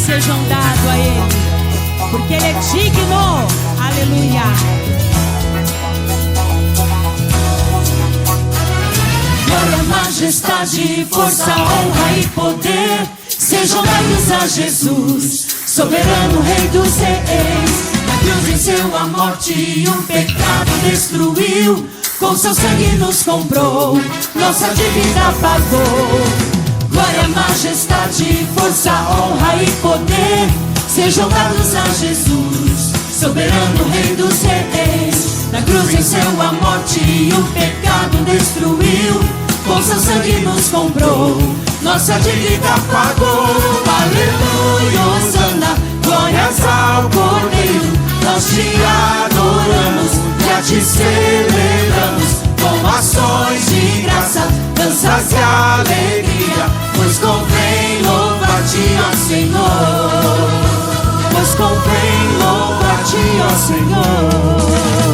sejam dados a Ele, porque Ele é digno. Aleluia. Glória, majestade, força, honra e poder sejam dados a Jesus, soberano Rei dos Reis. Na cruz venceu a morte e o pecado destruiu, com seu sangue nos comprou, nossa dívida pagou. Glória, majestade, força, honra e poder sejam dados a Jesus, soberano Rei dos Reis. Na cruz venceu a morte e o pecado destruiu, com seu sangue nos comprou, nossa dívida pagou. Aleluia, hosana, glórias ao Cordeiro. Nós te adoramos, já te celebramos, com ações de graça, danças e alegria, pois convém louvar-te, ó Senhor, pois convém louvar-te, ó Senhor.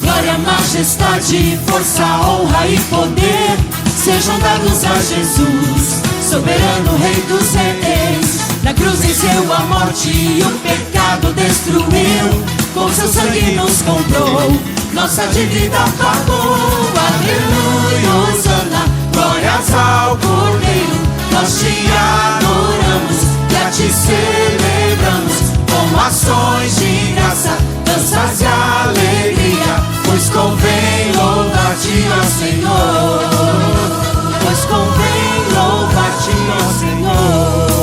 Glória, majestade, força, honra e poder sejam dados a Jesus, soberano Rei dos Reis. Na cruz venceu a morte e o pecado destruiu, com seu sangue nos comprou, nossa dívida pagou. Aleluia, hosana, glórias ao Cordeiro. Nós te adoramos, já te celebramos, com ações de graça, danças e alegria, pois convém louvar-te, ó Senhor, pois convém louvar-te, ó Senhor.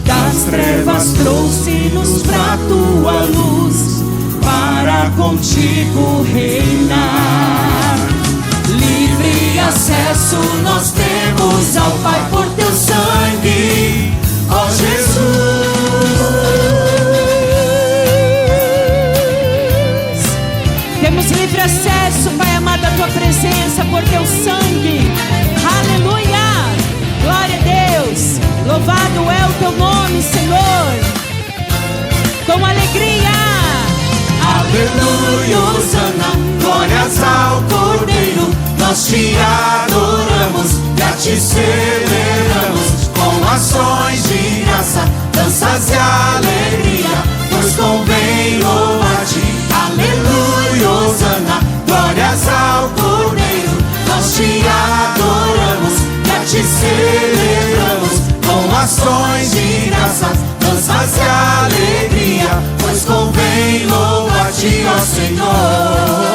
Das trevas trouxe-nos pra tua luz, para contigo reinar. Livre acesso nós temos ao Pai por teu sangue, ó Jesus. Temos livre acesso, Pai amado, à tua presença por teu sangue. Aleluia. Glória a Deus. Louvado é o teu nome, Senhor. Com alegria. Aleluia, hosana, glórias ao Cordeiro. Nós te adoramos, já te celebramos, com ações de graça, danças e alegria, pois convém louvar-te. Aleluia, hosana, glórias ao Cordeiro. Nós te adoramos, já te celebramos, com ações de graça, danças e alegria, pois convém louvar-te, ó Senhor,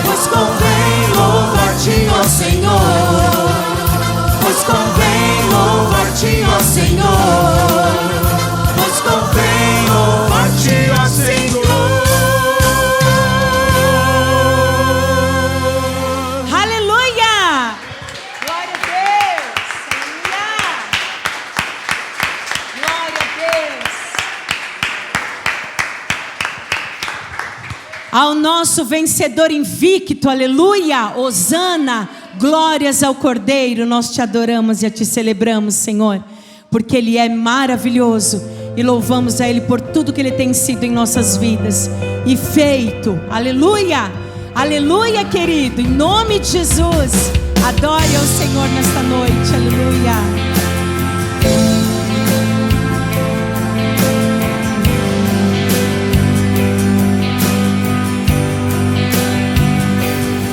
pois convém louvar-te, ó Senhor, pois convém louvar-te, ó Senhor, pois convém louvar-te, ó Senhor. Aleluia! Glória a Deus! Aleluia! Glória a Deus! Ao nosso vencedor invicto, aleluia! Hosana! Glórias ao Cordeiro, nós te adoramos e te celebramos, Senhor, porque Ele é maravilhoso e louvamos a Ele por tudo que Ele tem sido em nossas vidas e feito, aleluia, aleluia, querido, em nome de Jesus, adore ao Senhor nesta noite, aleluia.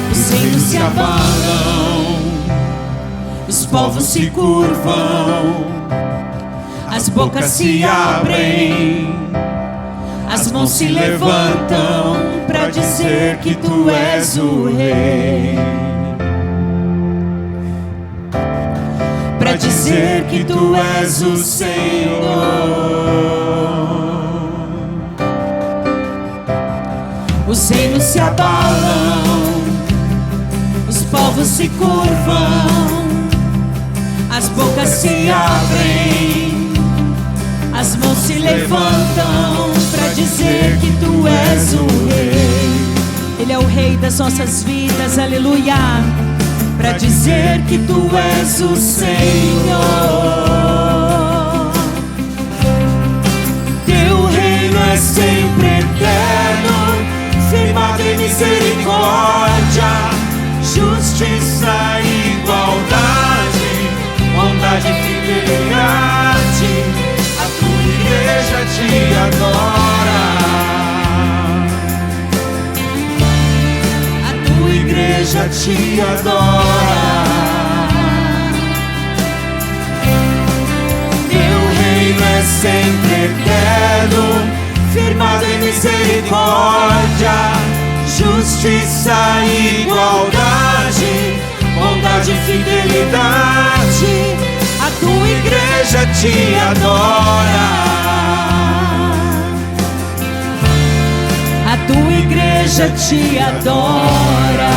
Os reinos se abalam, os povos se curvam, as bocas se abrem, as mãos se levantam para dizer que tu és o Rei, para dizer que tu és o Senhor. Os reinos se abalam, os povos se curvam, as bocas se abrem, as mãos se levantam para dizer que tu és o Rei. Ele é o Rei das nossas vidas, aleluia. Para dizer que tu és o Senhor. Teu reino é sempre eterno, firmado em misericórdia, justiça e igualdade, bondade fidelidade, a tua igreja te adora. A tua igreja te adora. Teu reino é sempre eterno, firmado em misericórdia, justiça e igualdade, bondade e fidelidade, a tua igreja te adora. A tua igreja te adora.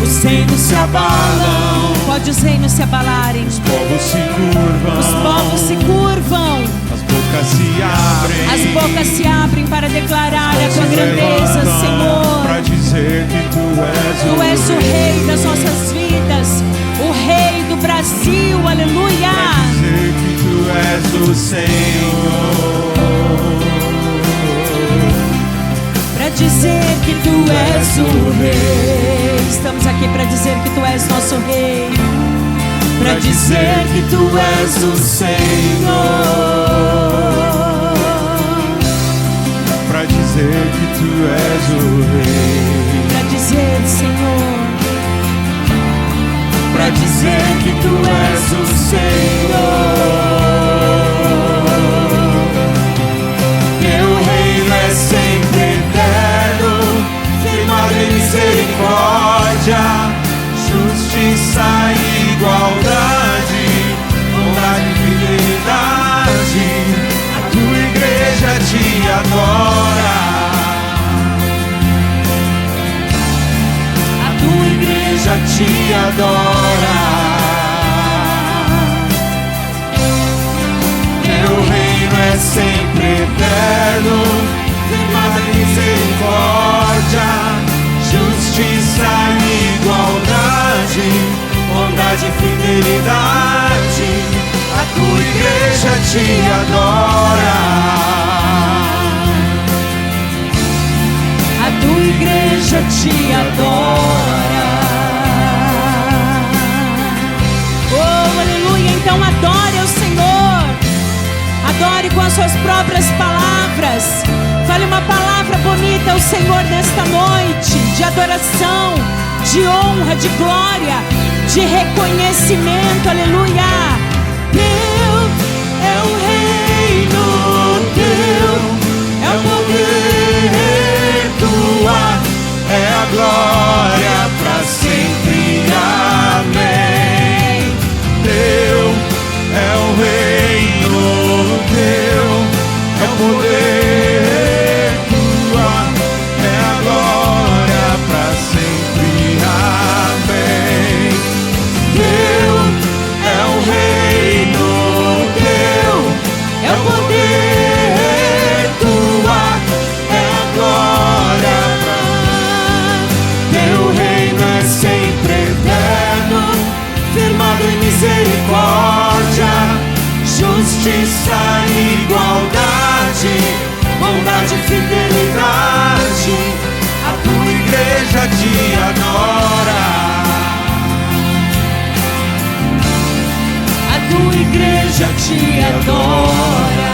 Os reinos se abalam, Pode os reinos se abalarem, os povos se curvam, os povos se curvam, as bocas se abrem, as bocas se abrem para declarar a tua grandeza, para Senhor. dizer que tu és O Rei das nossas vidas, o Rei do Brasil, aleluia. dizer que tu és o Senhor, Para dizer que tu és o Rei. Estamos aqui para dizer que tu és nosso Rei. Para dizer que tu és o Senhor. para dizer que tu és o Rei, Para dizer, Senhor. para dizer que tu és o Senhor. Teu reino é sempre eterno, firmado em misericórdia, justiça e igualdade, bondade e fidelidade, a tua igreja te adora. A tua igreja te adora. Teu reino é sempre eterno, firmado em misericórdia, justiça e igualdade, bondade e fidelidade, a tua igreja te adora. A tua igreja te adora. Oh, aleluia. Então adore ao Senhor. Adore com as suas próprias palavras. Fale uma palavra bonita ao Senhor nesta noite, de adoração, de honra, de glória, de reconhecimento, aleluia. Teu é o reino, teu é o poder, tua é a glória para sempre. Amém. Teu é o reino, teu é o poder, tua é a glória para sempre. Amém. Teu é o reino, teu é o poder, tua é a glória pra... Teu reino é sempre eterno, firmado em misericórdia, justiça e igualdade, bondade e fidelidade, a tua igreja te adora. a tua igreja te adora.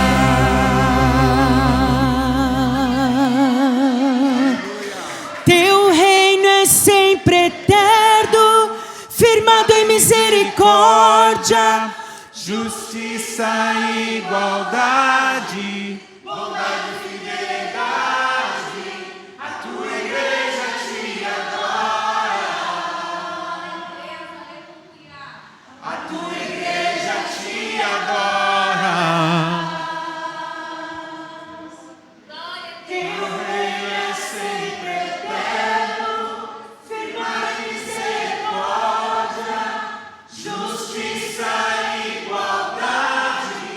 Teu reino é sempre eterno, firmado em misericórdia, Justiça e igualdade, bondade e fidelidade, a tua igreja te adora. A tua igreja te adora. Teu reino é sempre eterno, firmado em misericórdia, justiça e igualdade,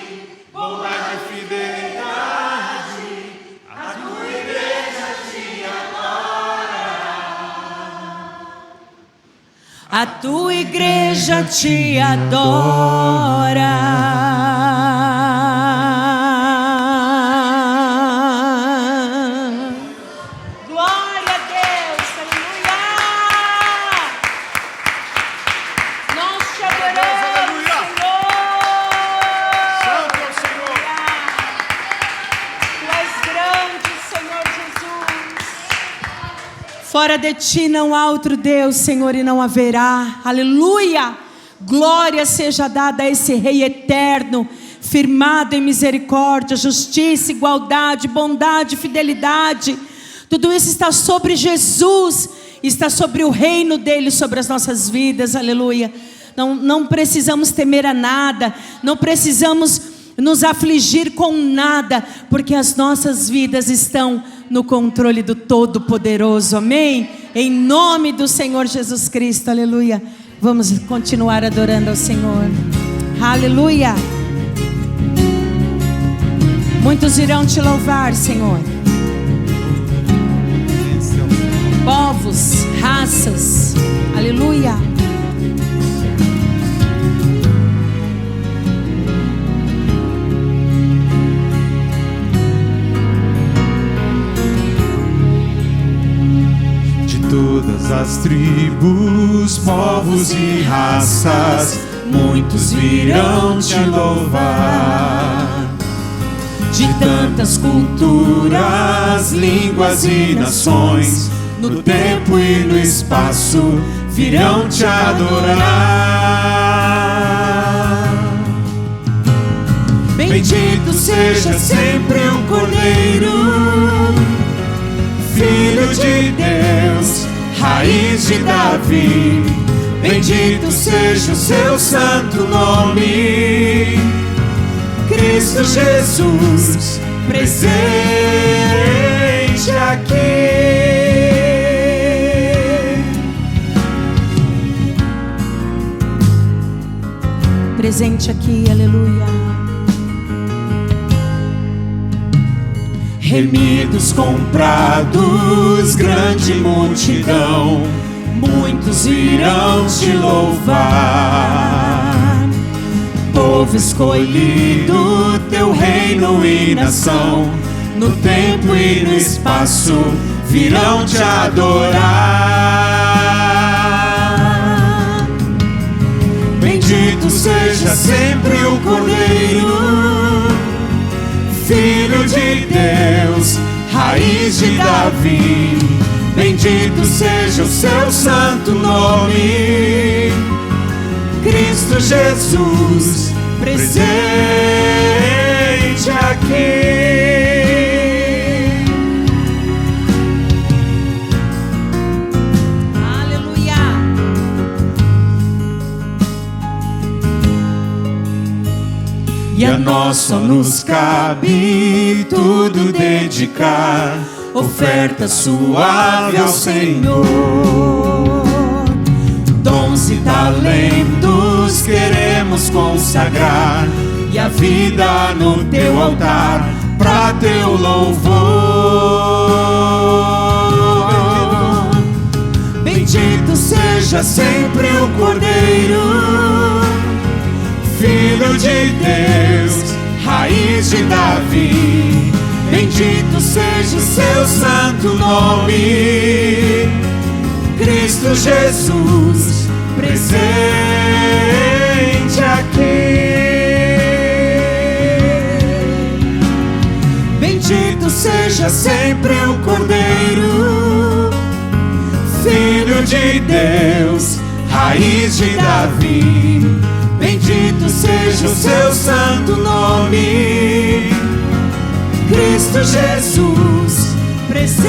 bondade e fidelidade, a tua igreja te adora. a tua igreja te adora. Glória a Deus, aleluia! Fora de ti não há outro Deus, Senhor, e não haverá. Aleluia! Glória seja dada a esse Rei eterno, firmado em misericórdia, justiça, igualdade, bondade, fidelidade. Tudo isso está sobre Jesus, está sobre o reino dele, sobre as nossas vidas. Aleluia! Não precisamos temer a nada, não precisamos nos afligir com nada, porque as nossas vidas estão no controle do Todo-Poderoso, amém? Em nome do Senhor Jesus Cristo, aleluia. Vamos continuar adorando ao Senhor, aleluia. Muitos irão te louvar, Senhor. Povos, raças, aleluia. Todas as tribos, povos e raças, muitos virão te louvar. De tantas culturas, línguas e nações, no tempo e no espaço, virão te adorar. Bendito seja sempre o Cordeiro, Filho de Deus, raiz de Davi. Bendito seja o seu santo nome, Cristo Jesus, presente aqui. Presente aqui, aleluia. Remidos, comprados, grande multidão, muitos irão te louvar. Povo escolhido, teu reino e nação, no tempo e no espaço, virão te adorar. Bendito seja sempre o Cordeiro, Filho de Deus, raiz de Davi. Bendito seja o seu santo nome, Cristo Jesus, presente aqui. E a nós só nos cabe tudo dedicar, oferta suave ao Senhor. Dons e talentos queremos consagrar, e a vida no teu altar, pra teu louvor. Bendito seja sempre o Cordeiro, Filho de Deus, raiz de Davi. Bendito seja o seu santo nome, Cristo Jesus, presente aqui. Bendito seja sempre o Cordeiro, Filho de Deus, raiz de Davi. Bendito seja o seu santo nome, Cristo Jesus, presente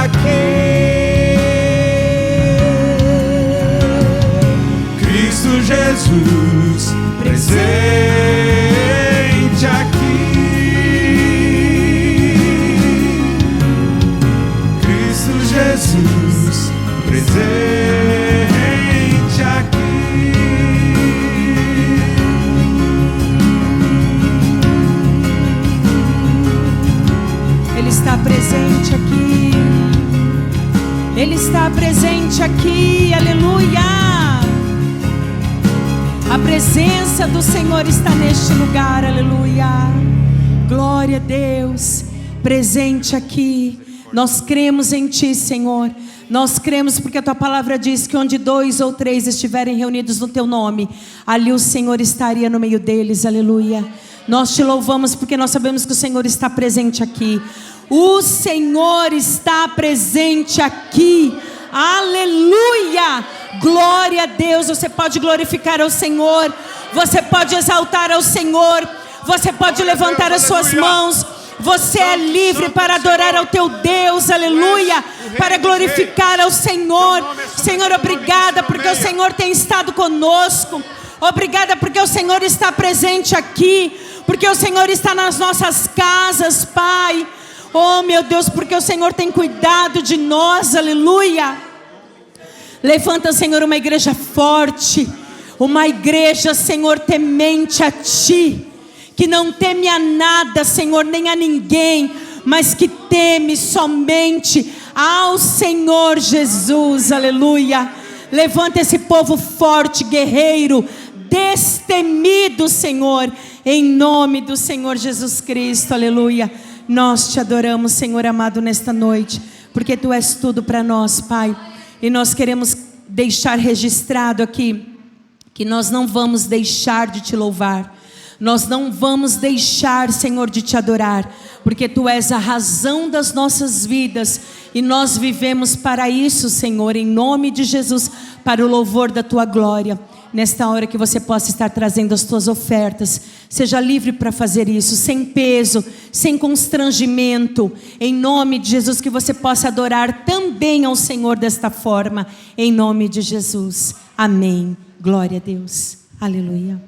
aqui. Cristo Jesus, presente aqui. Cristo Jesus, presente aqui. Ele está presente aqui. Ele está presente aqui, aleluia. A presença do Senhor está neste lugar, aleluia. Glória a Deus, presente aqui. Nós cremos em Ti, Senhor. Nós cremos porque a Tua palavra diz que onde 2 ou 3 estiverem reunidos no Teu nome, ali o Senhor estaria no meio deles, aleluia. Nós Te louvamos porque nós sabemos que o Senhor está presente aqui. O Senhor está presente aqui. Aleluia! Glória a Deus. Você pode glorificar ao Senhor. Você pode exaltar ao Senhor. Você pode levantar as suas mãos. Você é livre para adorar ao teu Deus. Aleluia! Para glorificar ao Senhor. Senhor, obrigada porque o Senhor tem estado conosco. Obrigada porque o Senhor está presente aqui. Porque o Senhor está nas nossas casas, Pai. Oh, meu Deus, porque o Senhor tem cuidado de nós, aleluia. Levanta, Senhor, uma igreja forte, uma igreja, Senhor, temente a Ti, que não teme a nada, Senhor, nem a ninguém, mas que teme somente ao Senhor Jesus, aleluia. Levanta esse povo forte, guerreiro, destemido, Senhor, em nome do Senhor Jesus Cristo, aleluia. Nós te adoramos, Senhor amado, nesta noite, porque Tu és tudo para nós, Pai. E nós queremos deixar registrado aqui, que nós não vamos deixar de Te louvar. Nós não vamos deixar, Senhor, de Te adorar, porque Tu és a razão das nossas vidas. E nós vivemos para isso, Senhor, em nome de Jesus, para o louvor da Tua glória. Nesta hora que você possa estar trazendo as tuas ofertas, seja livre para fazer isso, sem peso, sem constrangimento, em nome de Jesus, que você possa adorar também ao Senhor desta forma, em nome de Jesus, amém, glória a Deus, aleluia.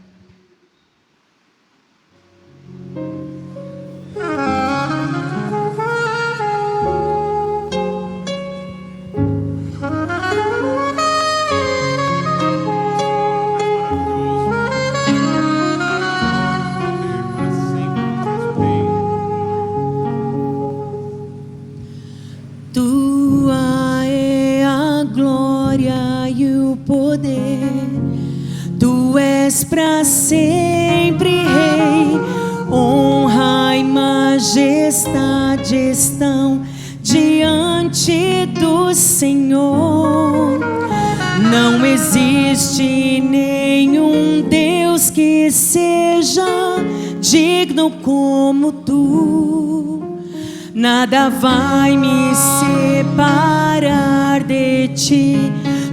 Poder, Tu és para sempre Rei, honra e majestade estão diante do Senhor. Não existe nenhum Deus que seja digno como Tu. Nada vai me separar de Ti.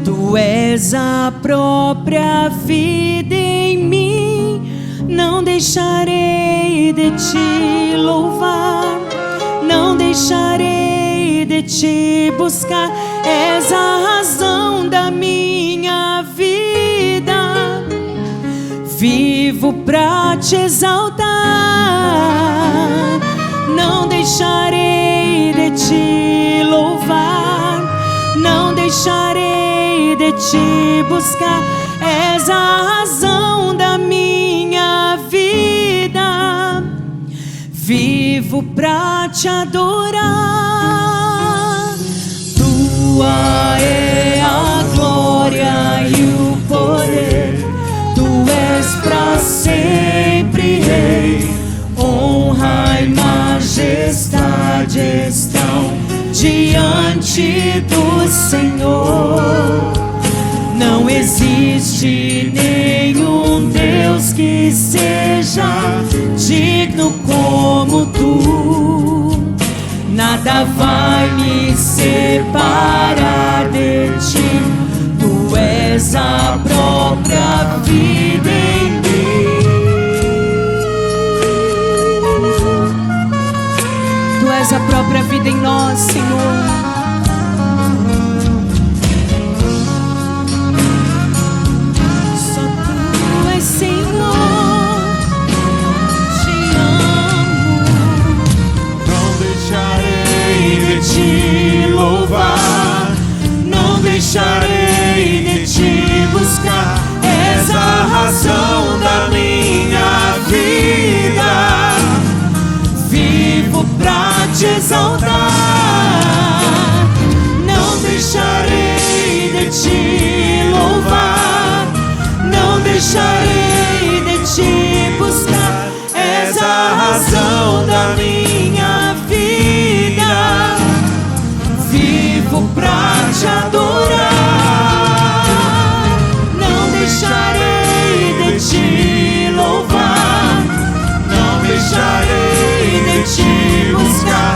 Tu és a própria vida em mim. Não deixarei de Te louvar, não deixarei de Te buscar. És a razão da minha vida. Vivo pra Te exaltar. Não deixarei de Te louvar, não deixarei de Te buscar. És a razão da minha vida. Vivo pra Te adorar. Tua é a glória e o poder. Tu és pra sempre Rei. Honra e majestade estão diante do Senhor. Não existe nenhum Deus que seja digno como Tu. Nada vai me separar de Ti. Tu és a própria vida em mim. Tu és a própria vida em nós, Senhor. Te louvar, não deixarei de Te buscar. És a razão da minha vida. Vivo pra Te exaltar. Não deixarei de Te louvar, não deixarei de Te buscar. És a razão da minha vida. Vivo pra Te adorar. Não deixarei de Te louvar, não deixarei de Te buscar.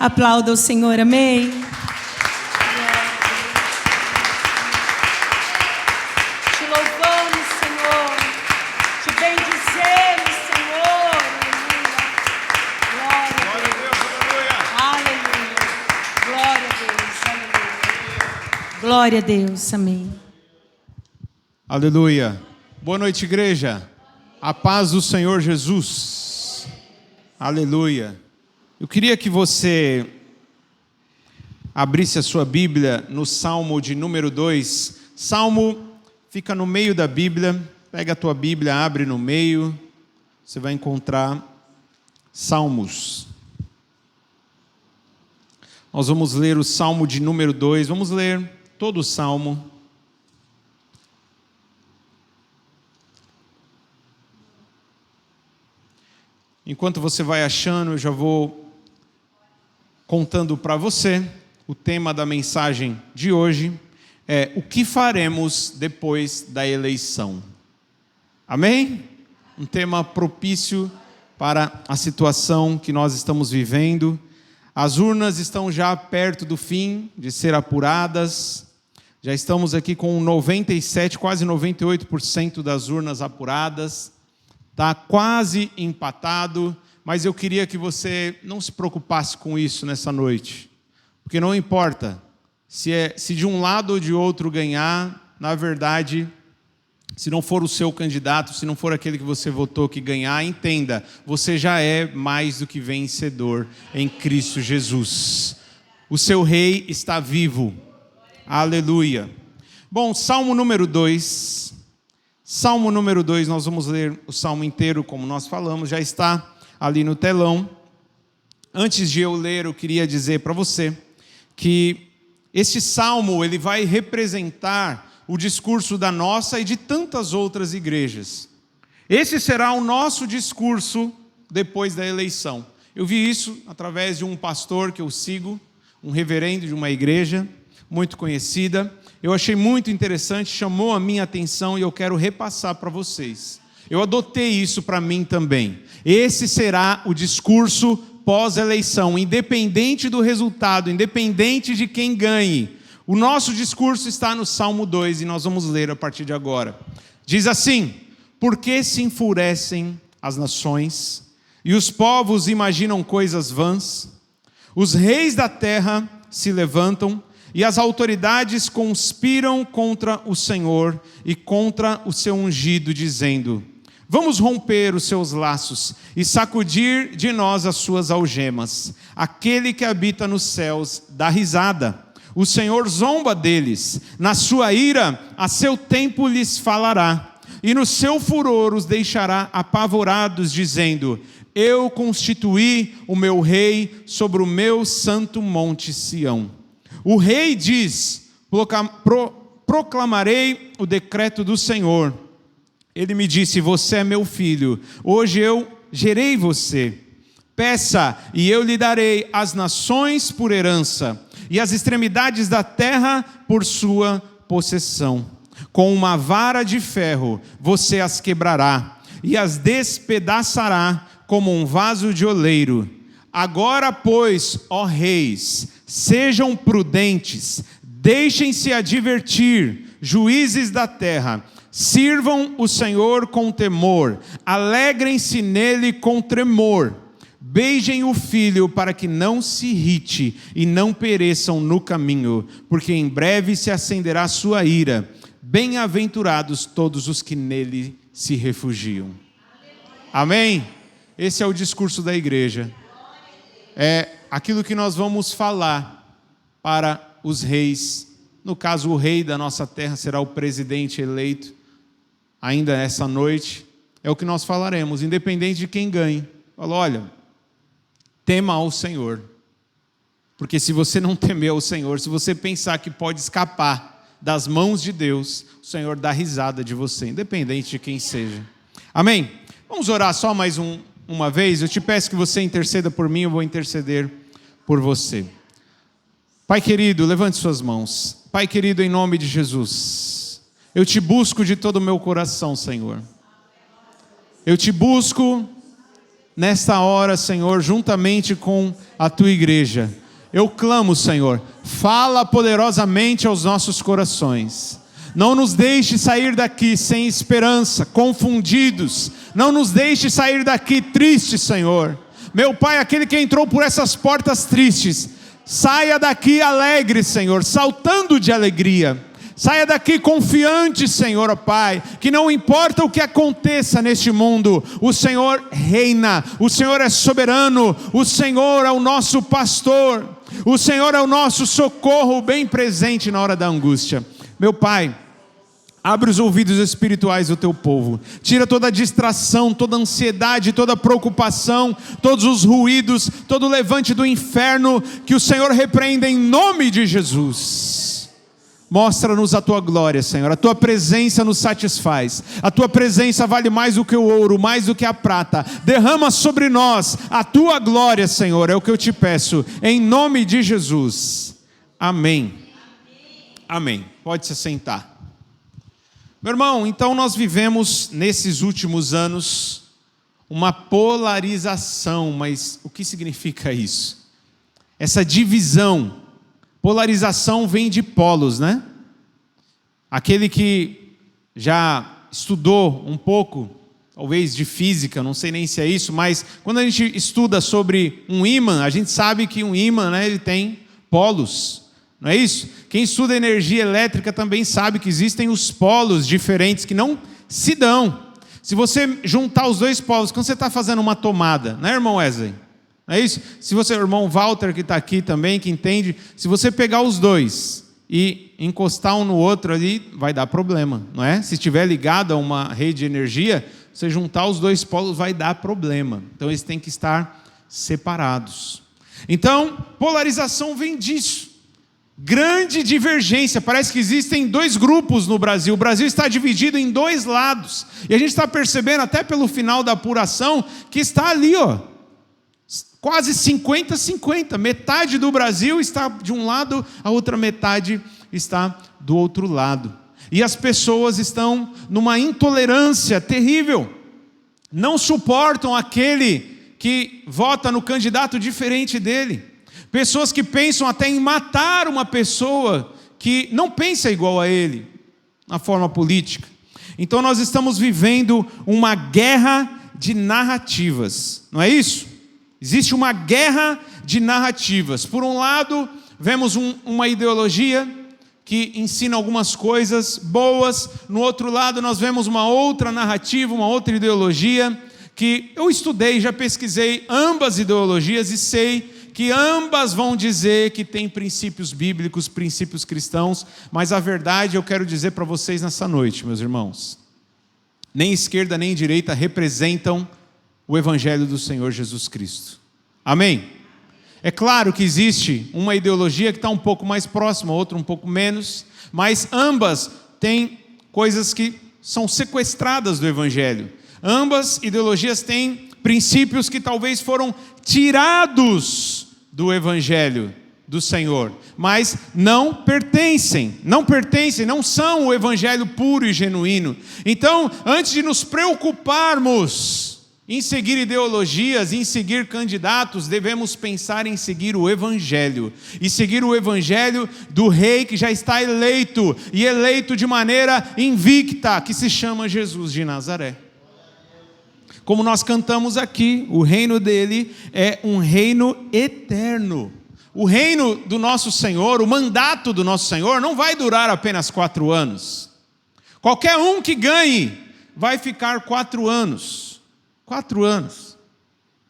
Aplauda o Senhor, amém. Te louvamos, Senhor. Te bendizemos, Senhor. Aleluia. Glória a Deus, aleluia. Glória a Deus, aleluia. Glória a Deus, amém. Aleluia. Boa noite, igreja. A paz do Senhor Jesus. Aleluia. Eu queria que você abrisse a sua Bíblia no Salmo de número 2. Salmo fica no meio da Bíblia. Pega a tua Bíblia, abre no meio. Você vai encontrar Salmos. Nós vamos ler o Salmo de número 2. Vamos ler todo o Salmo. Enquanto você vai achando, eu já vou contando para você. O tema da mensagem de hoje é: o que faremos depois da eleição? Amém? Um tema propício para a situação que nós estamos vivendo. As urnas estão já perto do fim de ser apuradas. Já estamos aqui com 97, quase 98% das urnas apuradas. Está quase empatado, mas eu queria que você não se preocupasse com isso nessa noite. Porque não importa se de um lado ou de outro ganhar, na verdade, se não for o seu candidato, se não for aquele que você votou que ganhar, entenda, você já é mais do que vencedor em Cristo Jesus. O seu rei está vivo. Aleluia. Bom, Salmo número 2. Salmo número 2, nós vamos ler o salmo inteiro, como nós falamos, já está ali no telão. Antes de eu ler, eu queria dizer para você que este salmo ele vai representar o discurso da nossa e de tantas outras igrejas. Esse será o nosso discurso depois da eleição. Eu vi isso através de um pastor que eu sigo, um reverendo de uma igreja muito conhecida. Eu achei muito interessante, chamou a minha atenção e eu quero repassar para vocês. Eu adotei isso para mim também. Esse será o discurso pós-eleição, independente do resultado, independente de quem ganhe. O nosso discurso está no Salmo 2 e nós vamos ler a partir de agora. Diz assim: por que se enfurecem as nações e os povos imaginam coisas vãs? Os reis da terra se levantam e as autoridades conspiram contra o Senhor e contra o seu ungido, dizendo: vamos romper os seus laços e sacudir de nós as suas algemas. Aquele que habita nos céus dá risada. O Senhor zomba deles. Na sua ira, a seu tempo lhes falará. E no seu furor os deixará apavorados, dizendo: eu constituí o meu rei sobre o meu santo monte Sião. O rei diz: proclamarei o decreto do Senhor. Ele me disse: você é meu filho, hoje eu gerei você. Peça e eu lhe darei as nações por herança e as extremidades da terra por sua possessão. Com uma vara de ferro você as quebrará e as despedaçará como um vaso de oleiro. Agora, pois, ó reis, sejam prudentes, deixem-se advertir, juízes da terra, sirvam o Senhor com temor, alegrem-se nele com tremor, beijem o Filho para que não se irrite e não pereçam no caminho, porque em breve se acenderá sua ira. Bem-aventurados todos os que nele se refugiam. Amém? Esse é o discurso da igreja. É aquilo que nós vamos falar para os reis. No caso, o rei da nossa terra será o presidente eleito ainda essa noite. É o que nós falaremos, independente de quem ganhe. Fala: olha, tema ao Senhor. Porque se você não temer ao Senhor, se você pensar que pode escapar das mãos de Deus, o Senhor dá risada de você, independente de quem seja. Amém? Vamos orar só mais uma vez. Eu te peço que você interceda por mim, eu vou interceder por você. Pai querido, levante suas mãos. Pai querido, em nome de Jesus, eu te busco de todo o meu coração, Senhor. Eu te busco nesta hora, Senhor, juntamente com a tua igreja. Eu clamo, Senhor, fala poderosamente aos nossos corações. Não nos deixe sair daqui sem esperança, confundidos. Não nos deixe sair daqui tristes, Senhor. Meu Pai, aquele que entrou por essas portas tristes, saia daqui alegre, Senhor, saltando de alegria. Saia daqui confiante, Senhor, ó Pai, que não importa o que aconteça neste mundo, o Senhor reina, o Senhor é soberano, o Senhor é o nosso pastor, o Senhor é o nosso socorro bem presente na hora da angústia. Meu Pai, abre os ouvidos espirituais do teu povo, tira toda a distração, toda a ansiedade, toda a preocupação, todos os ruídos, todo o levante do inferno, que o Senhor repreenda em nome de Jesus. Mostra-nos a tua glória, Senhor, a tua presença nos satisfaz, a tua presença vale mais do que o ouro, mais do que a prata. Derrama sobre nós a tua glória, Senhor, é o que eu te peço, em nome de Jesus. Amém. Amém. Pode se sentar. Meu irmão, então nós vivemos nesses últimos anos uma polarização, mas o que significa isso? Essa divisão. Polarização vem de polos, né? Aquele que já estudou um pouco, talvez de física, não sei nem se é isso, mas quando a gente estuda sobre um ímã, a gente sabe que um ímã, né, ele tem polos, não é isso? Quem estuda energia elétrica também sabe que existem os polos diferentes que não se dão. Se você juntar os dois polos, quando você está fazendo uma tomada, né, irmão Wesley? Não é isso? Se você, irmão Walter que está aqui também, que entende, se você pegar os dois e encostar um no outro ali, vai dar problema, não é? Se estiver ligado a uma rede de energia, você juntar os dois polos vai dar problema. Então eles têm que estar separados. Então, polarização vem disso. Grande divergência, parece que existem dois grupos no Brasil. O Brasil está dividido em dois lados. E a gente está percebendo, até pelo final da apuração, que está ali, ó. Quase 50-50, metade do Brasil está de um lado, a outra metade está do outro lado. E as pessoas estão numa intolerância terrível, não suportam aquele que vota no candidato diferente dele. Pessoas que pensam até em matar uma pessoa que não pensa igual a ele, na forma política. Então nós estamos vivendo uma guerra de narrativas, não é isso? Existe uma guerra de narrativas. Por um lado, vemos uma ideologia que ensina algumas coisas boas. No outro lado, nós vemos uma outra narrativa, uma outra ideologia, que eu estudei, já pesquisei ambas ideologias e sei que ambas vão dizer que tem princípios bíblicos, princípios cristãos, mas a verdade eu quero dizer para vocês nessa noite, meus irmãos. Nem esquerda nem direita representam o Evangelho do Senhor Jesus Cristo. Amém? É claro que existe uma ideologia que está um pouco mais próxima, outra um pouco menos, mas ambas têm coisas que são sequestradas do Evangelho. Ambas ideologias têm princípios que talvez foram tirados do Evangelho do Senhor, mas não pertencem, não são o Evangelho puro e genuíno. Então, antes de nos preocuparmos em seguir ideologias, em seguir candidatos, devemos pensar em seguir o Evangelho. E seguir o Evangelho do Rei que já está eleito, e eleito de maneira invicta, que se chama Jesus de Nazaré. Como nós cantamos aqui, o reino dele é um reino eterno. O reino do nosso Senhor, o mandato do nosso Senhor, não vai durar apenas 4 anos. Qualquer um que ganhe vai ficar 4 anos. 4 anos,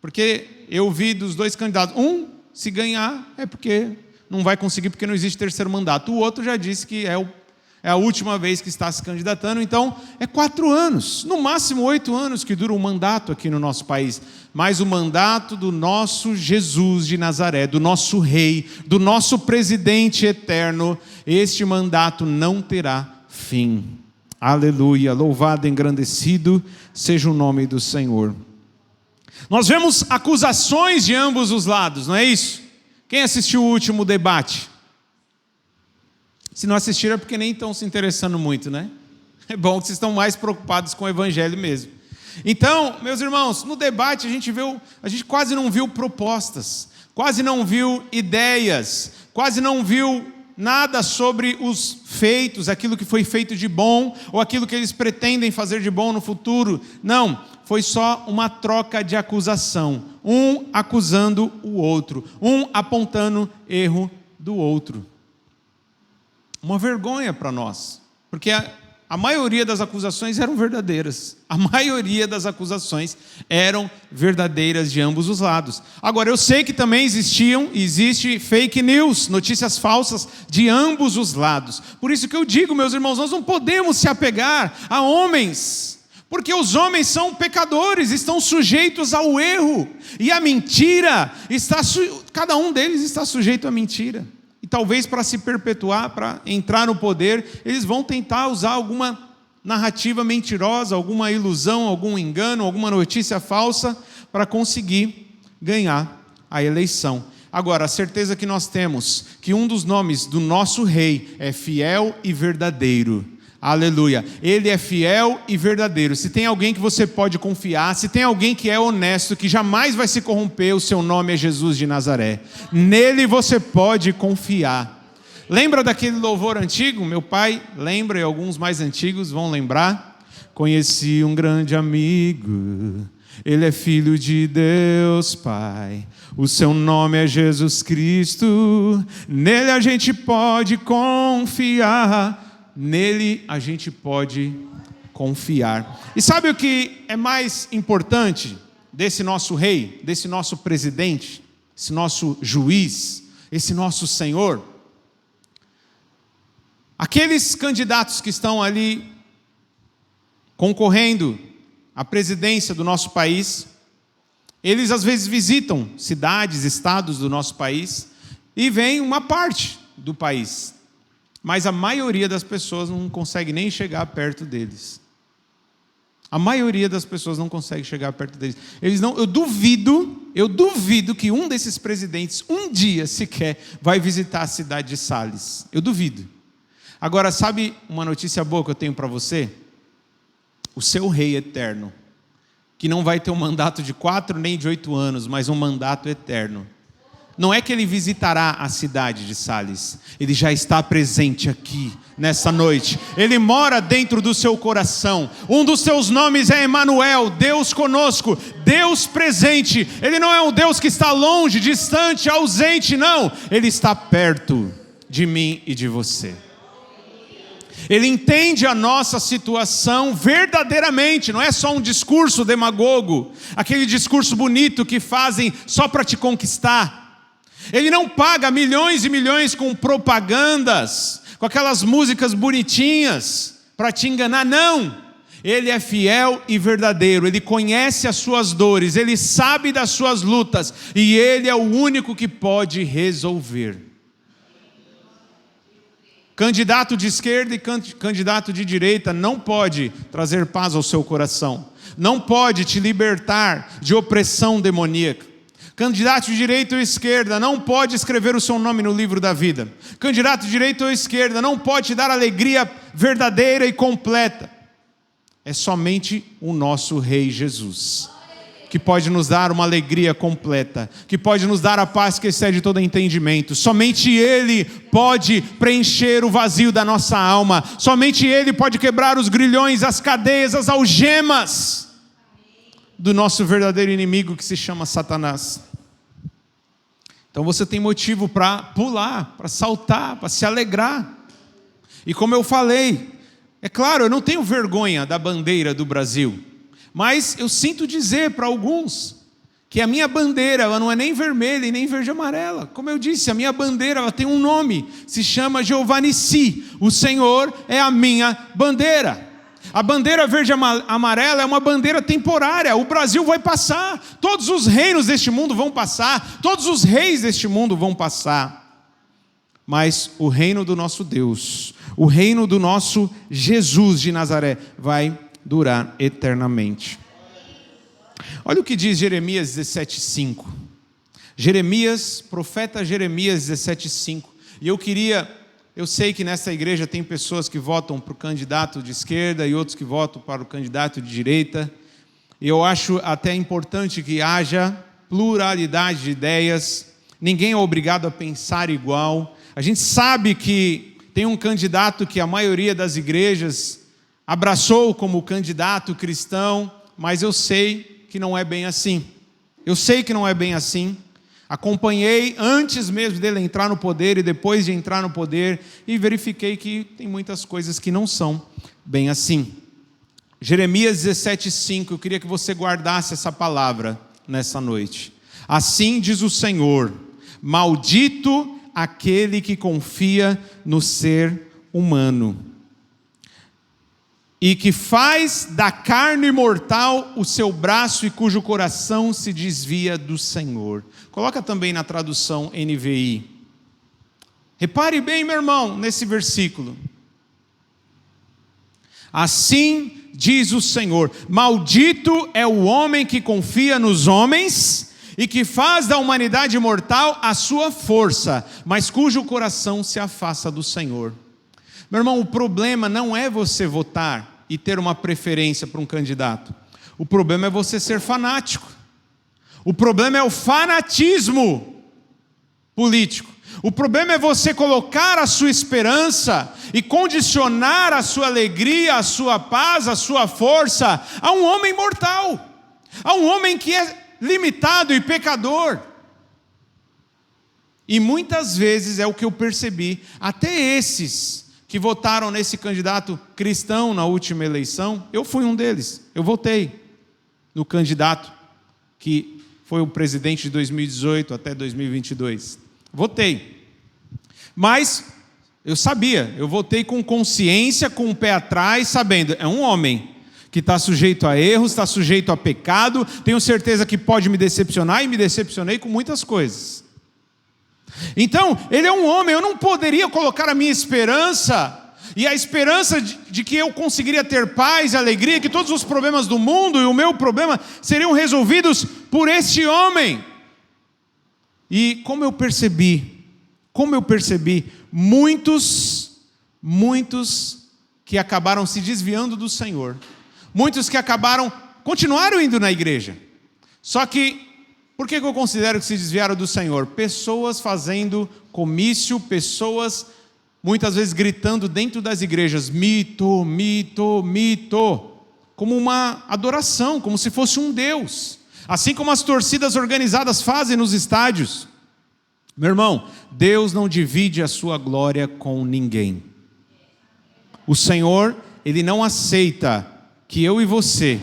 porque eu vi dos dois candidatos, um, se ganhar, é porque não vai conseguir, porque não existe terceiro mandato, o outro já disse que é a última vez que está se candidatando, então é 4 anos, no máximo 8 anos que dura um mandato aqui no nosso país, mas o mandato do nosso Jesus de Nazaré, do nosso Rei, do nosso presidente eterno, este mandato não terá fim. Aleluia, louvado e engrandecido seja o nome do Senhor. Nós vemos acusações de ambos os lados, não é isso? Quem assistiu o último debate? Se não assistiram é porque nem estão se interessando muito, né? É bom que vocês estão mais preocupados com o Evangelho mesmo. Então, meus irmãos, no debate a gente quase não viu propostas. quase não viu ideias, quase não viu nada sobre os feitos, aquilo que foi feito de bom, ou aquilo que eles pretendem fazer de bom no futuro. Não, foi só uma troca de acusação, um acusando o outro, um apontando erro do outro. Uma vergonha para nós, porque a maioria das acusações eram verdadeiras. A maioria das acusações eram verdadeiras de ambos os lados. Agora, eu sei que também existe fake news, notícias falsas de ambos os lados. Por isso que eu digo, meus irmãos, nós não podemos se apegar a homens, porque os homens são pecadores, estão sujeitos ao erro. E a mentira, cada um deles está sujeito à mentira. E talvez para se perpetuar, para entrar no poder, eles vão tentar usar alguma narrativa mentirosa, alguma ilusão, algum engano, alguma notícia falsa para conseguir ganhar a eleição. Agora, a certeza que nós temos que um dos nomes do nosso rei é fiel e verdadeiro. Aleluia. Ele é fiel e verdadeiro. Se tem alguém que você pode confiar, se tem alguém que é honesto, que jamais vai se corromper, o seu nome é Jesus de Nazaré. Nele você pode confiar. Lembra daquele louvor antigo? Meu pai lembra, e alguns mais antigos vão lembrar. Conheci um grande amigo, ele é filho de Deus Pai. O seu nome é Jesus Cristo. Nele a gente pode confiar. Nele a gente pode confiar. E sabe o que é mais importante desse nosso rei, desse nosso presidente, esse nosso juiz, esse nosso Senhor? Aqueles candidatos que estão ali concorrendo à presidência do nosso país, eles às vezes visitam cidades, estados do nosso país e veem uma parte do país. Mas a maioria das pessoas não consegue nem chegar perto deles. A maioria das pessoas não consegue chegar perto deles. Eu duvido que um desses presidentes, um dia sequer, vai visitar a cidade de Sales. Eu duvido. Agora, sabe uma notícia boa que eu tenho para você? O seu rei eterno, que não vai ter um mandato de 4 nem de 8 anos, mas um mandato eterno. Não é que ele visitará a cidade de Sales, ele já está presente aqui, nessa noite. Ele mora dentro do seu coração. Um dos seus nomes é Emanuel, Deus conosco, Deus presente. Ele não é um Deus que está longe, distante, ausente, não. Ele está perto de mim e de você. Ele entende a nossa situação verdadeiramente, não é só um discurso demagogo, aquele discurso bonito que fazem só para te conquistar. Ele não paga milhões e milhões com propagandas, com aquelas músicas bonitinhas para te enganar, não. Ele é fiel e verdadeiro, ele conhece as suas dores, ele sabe das suas lutas e ele é o único que pode resolver. Candidato de esquerda e candidato de direita não pode trazer paz ao seu coração, não pode te libertar de opressão demoníaca. Candidato de direita ou esquerda não pode escrever o seu nome no livro da vida. Candidato de direita ou esquerda não pode te dar alegria verdadeira e completa. É somente o nosso Rei Jesus que pode nos dar uma alegria completa, que pode nos dar a paz que excede todo entendimento. Somente Ele pode preencher o vazio da nossa alma. Somente Ele pode quebrar os grilhões, as cadeias, as algemas do nosso verdadeiro inimigo que se chama Satanás. Então você tem motivo para pular, para saltar, para se alegrar. E como eu falei, é claro, eu não tenho vergonha da bandeira do Brasil, mas eu sinto dizer para alguns que a minha bandeira ela não é nem vermelha e nem verde e amarela. Como eu disse, a minha bandeira ela tem um nome, se chama Jeová Nissi. O Senhor é a minha bandeira. A bandeira verde e amarela é uma bandeira temporária. O Brasil vai passar. Todos os reinos deste mundo vão passar. Todos os reis deste mundo vão passar. Mas o reino do nosso Deus, o reino do nosso Jesus de Nazaré vai durar eternamente. Olha o que diz Jeremias 17:5. Profeta Jeremias 17:5. E eu sei que nessa igreja tem pessoas que votam para o candidato de esquerda e outros que votam para o candidato de direita. E eu acho até importante que haja pluralidade de ideias, ninguém é obrigado a pensar igual. A gente sabe que tem um candidato que a maioria das igrejas abraçou como candidato cristão, mas eu sei que não é bem assim. Eu sei que não é bem assim. Acompanhei antes mesmo dele entrar no poder e depois de entrar no poder e verifiquei que tem muitas coisas que não são bem assim. Jeremias 17:5, eu queria que você guardasse essa palavra nessa noite. Assim diz o Senhor: maldito aquele que confia no ser humano e que faz da carne mortal o seu braço e cujo coração se desvia do Senhor. Coloca também na tradução NVI. Repare bem, meu irmão, nesse versículo. Assim diz o Senhor: maldito é o homem que confia nos homens e que faz da humanidade mortal a sua força, mas cujo coração se afasta do Senhor. Meu irmão, o problema não é você votar e ter uma preferência para um candidato. O problema é você ser fanático. O problema é o fanatismo político. O problema é você colocar a sua esperança e condicionar a sua alegria, a sua paz, a sua força a um homem mortal, a um homem que é limitado e pecador. E muitas vezes é o que eu percebi, até esses que votaram nesse candidato cristão na última eleição, eu fui um deles, eu votei no candidato que foi o presidente de 2018 até 2022, votei, mas eu sabia, eu votei com consciência, com o pé atrás, sabendo, é um homem que está sujeito a erros, está sujeito a pecado, tenho certeza que pode me decepcionar, e me decepcionei com muitas coisas. Então, ele é um homem, eu não poderia colocar a minha esperança, e a esperança de que eu conseguiria ter paz e alegria, que todos os problemas do mundo e o meu problema seriam resolvidos por este homem. E como eu percebi, muitos que acabaram se desviando do Senhor, muitos que continuaram indo na igreja, só que, por que eu considero que se desviaram do Senhor? Pessoas fazendo comício, pessoas muitas vezes gritando dentro das igrejas, mito, mito, mito, como uma adoração, como se fosse um Deus, assim como as torcidas organizadas fazem nos estádios. Meu irmão, Deus não divide a sua glória com ninguém. O Senhor, Ele não aceita que eu e você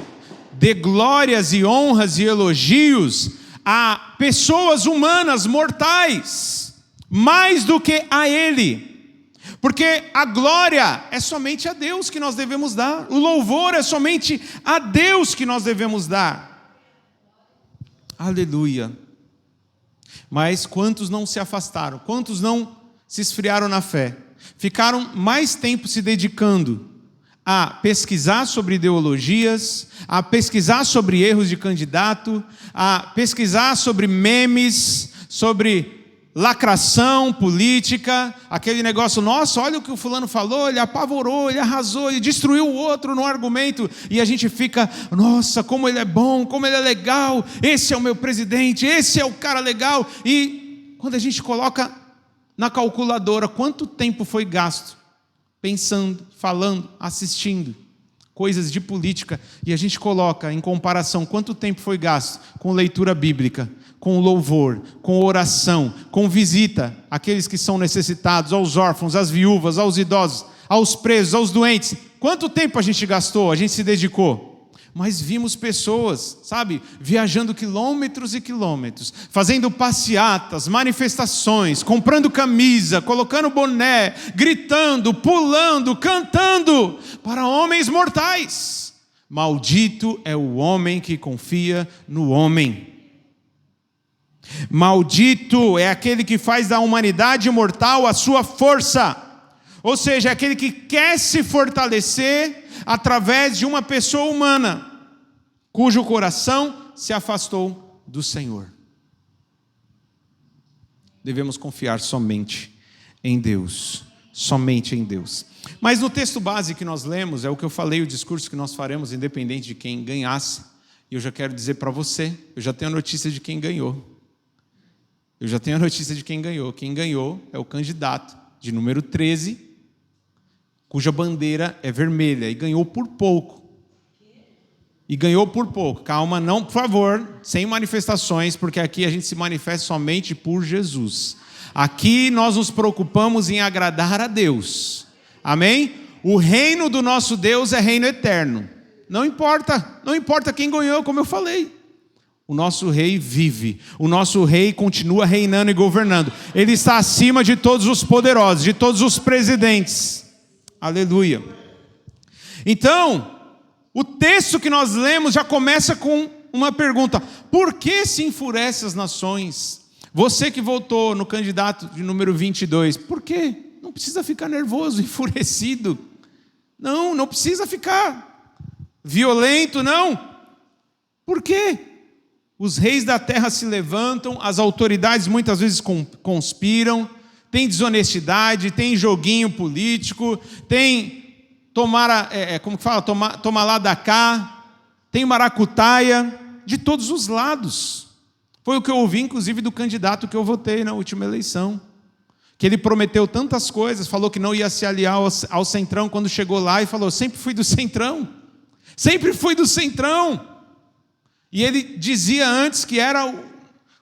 dê glórias e honras e elogios a pessoas humanas, mortais, mais do que a Ele. Porque a glória é somente a Deus que nós devemos dar. O louvor é somente a Deus que nós devemos dar. Aleluia. Mas quantos não se afastaram? Quantos não se esfriaram na fé? Ficaram mais tempo se dedicando a pesquisar sobre ideologias, a pesquisar sobre erros de candidato, a pesquisar sobre memes, sobre lacração política, aquele negócio, nossa, olha o que o fulano falou, ele apavorou, ele arrasou, ele destruiu o outro no argumento, e a gente fica, nossa, como ele é bom, como ele é legal, esse é o meu presidente, esse é o cara legal. E quando a gente coloca na calculadora quanto tempo foi gasto pensando, falando, assistindo coisas de política, e a gente coloca em comparação quanto tempo foi gasto com leitura bíblica, com louvor, com oração, com visita àqueles que são necessitados, aos órfãos, às viúvas, aos idosos, aos presos, aos doentes. Quanto tempo a gente gastou, a gente se dedicou? Mas vimos pessoas, sabe, viajando quilômetros e quilômetros, fazendo passeatas, manifestações, comprando camisa, colocando boné, gritando, pulando, cantando, para homens mortais. Maldito é o homem que confia no homem. Maldito é aquele que faz da humanidade mortal a sua força. Ou seja, é aquele que quer se fortalecer através de uma pessoa humana, cujo coração se afastou do Senhor. Devemos confiar somente em Deus. Somente em Deus. Mas no texto base que nós lemos, é o que eu falei, o discurso que nós faremos, independente de quem ganhasse. E eu já quero dizer para você, eu já tenho a notícia de quem ganhou. Eu já tenho a notícia de quem ganhou. Quem ganhou é o candidato de número 13, cuja bandeira é vermelha, e ganhou por pouco. E ganhou por pouco. Calma, não, por favor, sem manifestações, porque aqui a gente se manifesta somente por Jesus. Aqui nós nos preocupamos em agradar a Deus. Amém? O reino do nosso Deus é reino eterno. Não importa quem ganhou, como eu falei. O nosso rei vive. O nosso rei continua reinando e governando. Ele está acima de todos os poderosos, de todos os presidentes. Aleluia. Então, o texto que nós lemos já começa com uma pergunta: por que se enfurece as nações? Você que votou no candidato de número 22, por quê? Não precisa ficar nervoso, enfurecido. Não precisa ficar violento, não. Por quê? Os reis da terra se levantam, as autoridades muitas vezes conspiram, tem desonestidade, tem joguinho político, tem toma lá da cá, tem maracutaia, de todos os lados. Foi o que eu ouvi, inclusive, do candidato que eu votei na última eleição. Que ele prometeu tantas coisas, falou que não ia se aliar ao Centrão, quando chegou lá e falou: sempre fui do Centrão. E ele dizia antes que eram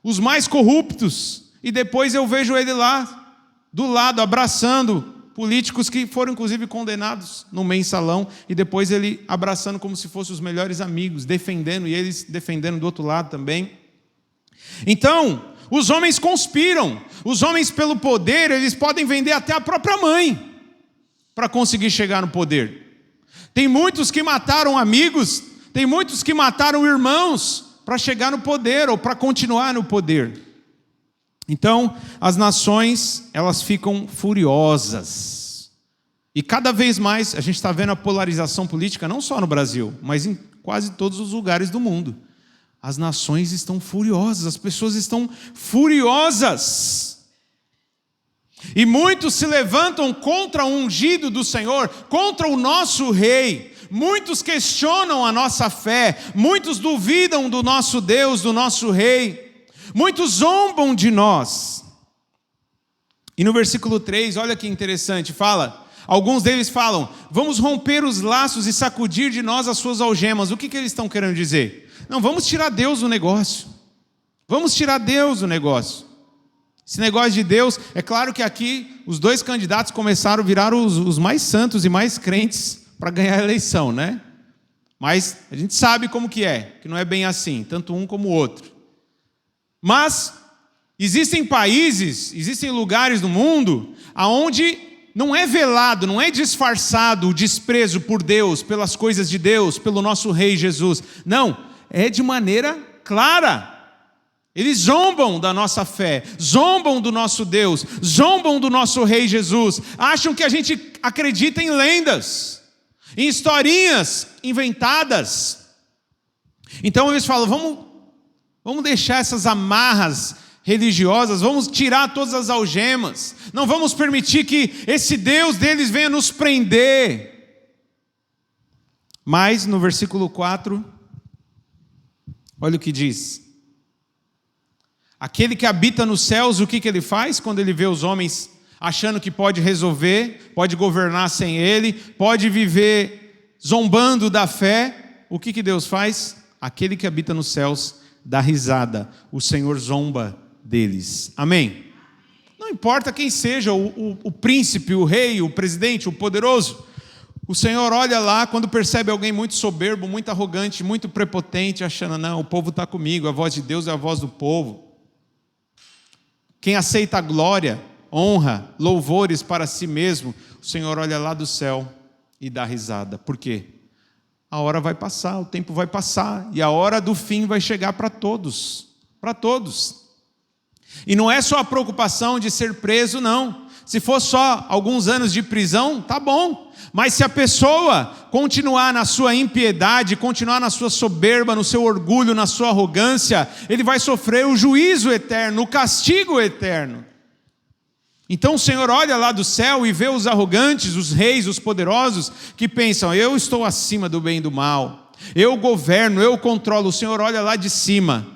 os mais corruptos, e depois eu vejo ele lá, do lado, abraçando políticos que foram inclusive condenados no mensalão, e depois ele abraçando como se fossem os melhores amigos, defendendo, e eles defendendo do outro lado também. Então, os homens conspiram, os homens pelo poder, eles podem vender até a própria mãe para conseguir chegar no poder. Tem muitos que mataram amigos, tem muitos que mataram irmãos para chegar no poder ou para continuar no poder. Então, as nações, elas ficam furiosas. E cada vez mais, a gente está vendo a polarização política, não só no Brasil, mas em quase todos os lugares do mundo. As nações estão furiosas, as pessoas estão furiosas. E muitos se levantam contra o ungido do Senhor, contra o nosso rei. Muitos questionam a nossa fé, muitos duvidam do nosso Deus, do nosso rei. Muitos zombam de nós. E no versículo 3, olha que interessante, alguns deles falam: vamos romper os laços e sacudir de nós as suas algemas. O que eles estão querendo dizer? Não, vamos tirar Deus do negócio. Esse negócio de Deus, é claro que aqui os dois candidatos começaram a virar os mais santos e mais crentes para ganhar a eleição, né? Mas a gente sabe como que não é bem assim, tanto um como o outro. Mas existem países, existem lugares no mundo onde não é velado, não é disfarçado o desprezo por Deus, pelas coisas de Deus, pelo nosso Rei Jesus. Não, é de maneira clara. Eles zombam da nossa fé, zombam do nosso Deus, zombam do nosso Rei Jesus. Acham que a gente acredita em lendas, em historinhas inventadas. Então eles falam: vamos deixar essas amarras religiosas, vamos tirar todas as algemas, não vamos permitir que esse Deus deles venha nos prender. Mas no versículo 4, olha o que diz: aquele que habita nos céus, o que ele faz quando ele vê os homens achando que pode resolver, pode governar sem ele, pode viver zombando da fé? O que Deus faz? Aquele que habita nos céus dá risada, o Senhor zomba deles. Amém? Não importa quem seja, o príncipe, o rei, o presidente, o poderoso, o Senhor olha lá quando percebe alguém muito soberbo, muito arrogante, muito prepotente, achando: não, o povo está comigo, a voz de Deus é a voz do povo. Quem aceita a glória, honra, louvores para si mesmo, o Senhor olha lá do céu e dá risada. Por quê? A hora vai passar, o tempo vai passar, e a hora do fim vai chegar para todos. Para todos. E não é só a preocupação de ser preso, não. Se for só alguns anos de prisão, tá bom. Mas se a pessoa continuar na sua impiedade, continuar na sua soberba, no seu orgulho, na sua arrogância, ele vai sofrer o juízo eterno, o castigo eterno. Então o Senhor olha lá do céu e vê os arrogantes, os reis, os poderosos, que pensam: eu estou acima do bem e do mal, eu governo, eu controlo. O Senhor olha lá de cima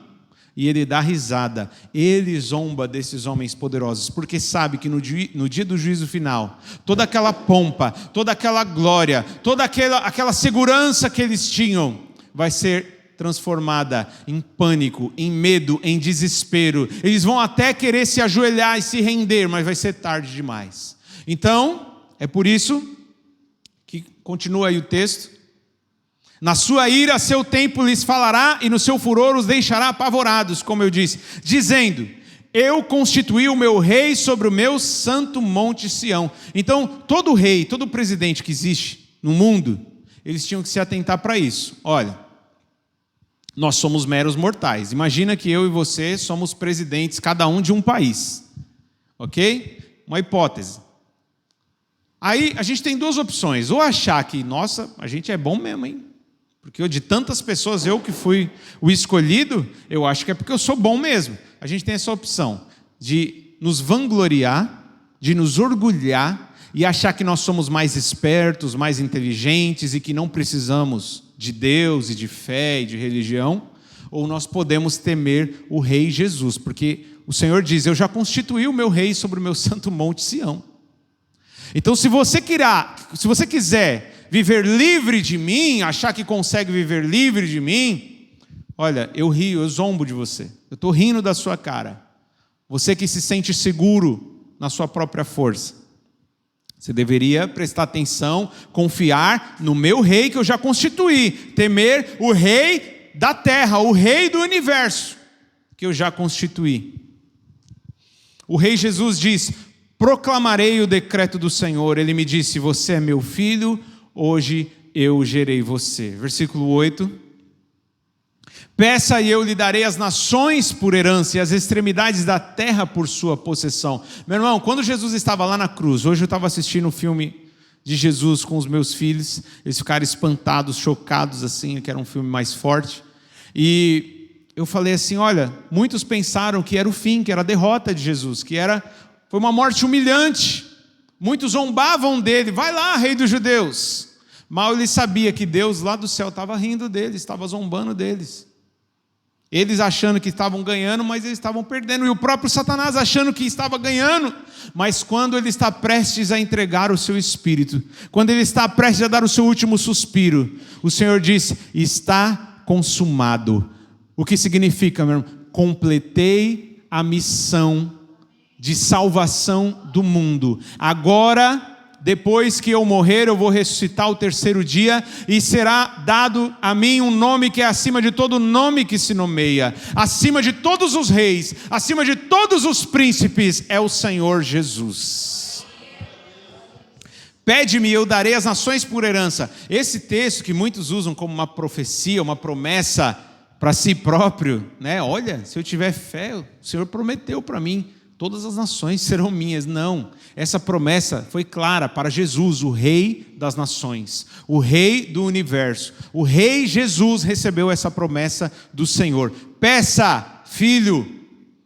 E ele dá risada, ele zomba desses homens poderosos, porque sabe que no dia do juízo final, toda aquela pompa, toda aquela glória, toda aquela segurança que eles tinham, vai ser transformada em pânico, em medo, em desespero. Eles vão até querer se ajoelhar e se render, mas vai ser tarde demais. Então, é por isso que continua aí o texto. Na sua ira, seu tempo lhes falará, e no seu furor os deixará apavorados, como eu disse, dizendo: eu constituí o meu rei sobre o meu santo monte Sião. Então, todo rei, todo presidente que existe no mundo, eles tinham que se atentar para isso. Olha, nós somos meros mortais. Imagina que eu e você somos presidentes, cada um de um país. Ok? Uma hipótese. Aí, a gente tem duas opções. Ou achar que, nossa, a gente é bom mesmo, hein? Porque de tantas pessoas, eu que fui o escolhido, eu acho que é porque eu sou bom mesmo. A gente tem essa opção de nos vangloriar, de nos orgulhar e achar que nós somos mais espertos, mais inteligentes e que não precisamos de Deus e de fé e de religião. Ou nós podemos temer o Rei Jesus, porque o Senhor diz: eu já constituí o meu rei sobre o meu santo monte Sião. Então, se você quiser viver livre de mim, achar que consegue viver livre de mim, olha, eu rio, eu zombo de você. Eu estou rindo da sua cara. Você que se sente seguro na sua própria força. Você deveria prestar atenção, confiar no meu rei que eu já constituí. Temer o rei da terra, o rei do universo que eu já constituí. O rei Jesus diz: proclamarei o decreto do Senhor. Ele me disse: você é meu filho, hoje eu gerei você. Versículo 8. Peça e eu lhe darei as nações por herança e as extremidades da terra por sua possessão. Meu irmão, quando Jesus estava lá na cruz, hoje eu estava assistindo o filme de Jesus com os meus filhos, eles ficaram espantados, chocados assim, que era um filme mais forte. E eu falei assim: olha, muitos pensaram que era o fim, que era a derrota de Jesus, foi uma morte humilhante. Muitos zombavam dele: vai lá, rei dos judeus. Mal ele sabia que Deus lá do céu estava rindo deles, estava zombando deles. Eles achando que estavam ganhando, mas eles estavam perdendo. E o próprio Satanás achando que estava ganhando. Mas quando ele está prestes a entregar o seu espírito, quando ele está prestes a dar o seu último suspiro, o Senhor disse: está consumado. O que significa, meu irmão? Completei a missão de salvação do mundo. Agora, depois que eu morrer, eu vou ressuscitar ao terceiro dia, e será dado a mim um nome que é acima de todo nome que se nomeia, acima de todos os reis, acima de todos os príncipes, é o Senhor Jesus. Pede-me e eu darei as nações por herança. Esse texto que muitos usam como uma profecia, uma promessa para si próprio, né? Olha, se eu tiver fé, o Senhor prometeu para mim: todas as nações serão minhas. Não, essa promessa foi clara para Jesus, o Rei das nações, o Rei do universo. O Rei Jesus recebeu essa promessa do Senhor: peça, filho,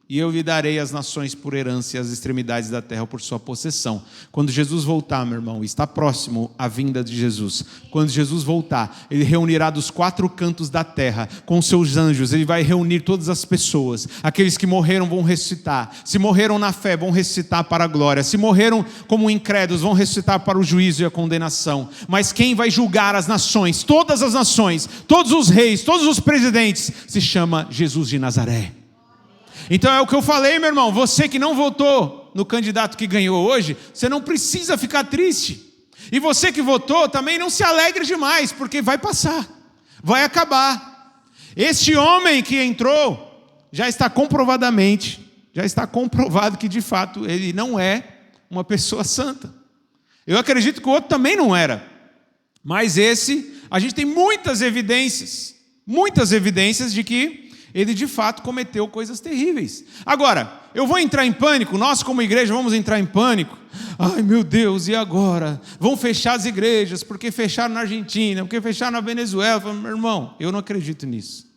e eu lhe darei as nações por herança e as extremidades da terra por sua possessão. Quando Jesus voltar, meu irmão, está próximo a vinda de Jesus. Quando Jesus voltar, ele reunirá dos quatro cantos da terra com seus anjos. Ele vai reunir todas as pessoas. Aqueles que morreram vão ressuscitar. Se morreram na fé, vão ressuscitar para a glória. Se morreram como incrédulos, vão ressuscitar para o juízo e a condenação. Mas quem vai julgar as nações, todas as nações, todos os reis, todos os presidentes, se chama Jesus de Nazaré. Então é o que eu falei, meu irmão. Você que não votou no candidato que ganhou hoje, você não precisa ficar triste. E você que votou também não se alegre demais, porque vai passar, vai acabar. Este homem que entrou, já está comprovado que de fato ele não é uma pessoa santa. Eu acredito que o outro também não era. Mas esse, a gente tem muitas evidências de que ele de fato cometeu coisas terríveis. Agora, eu vou entrar em pânico? Nós como igreja vamos entrar em pânico? Ai meu Deus, e agora? Vão fechar as igrejas, porque fecharam na Argentina, porque fecharam na Venezuela. Meu irmão, eu não acredito nisso.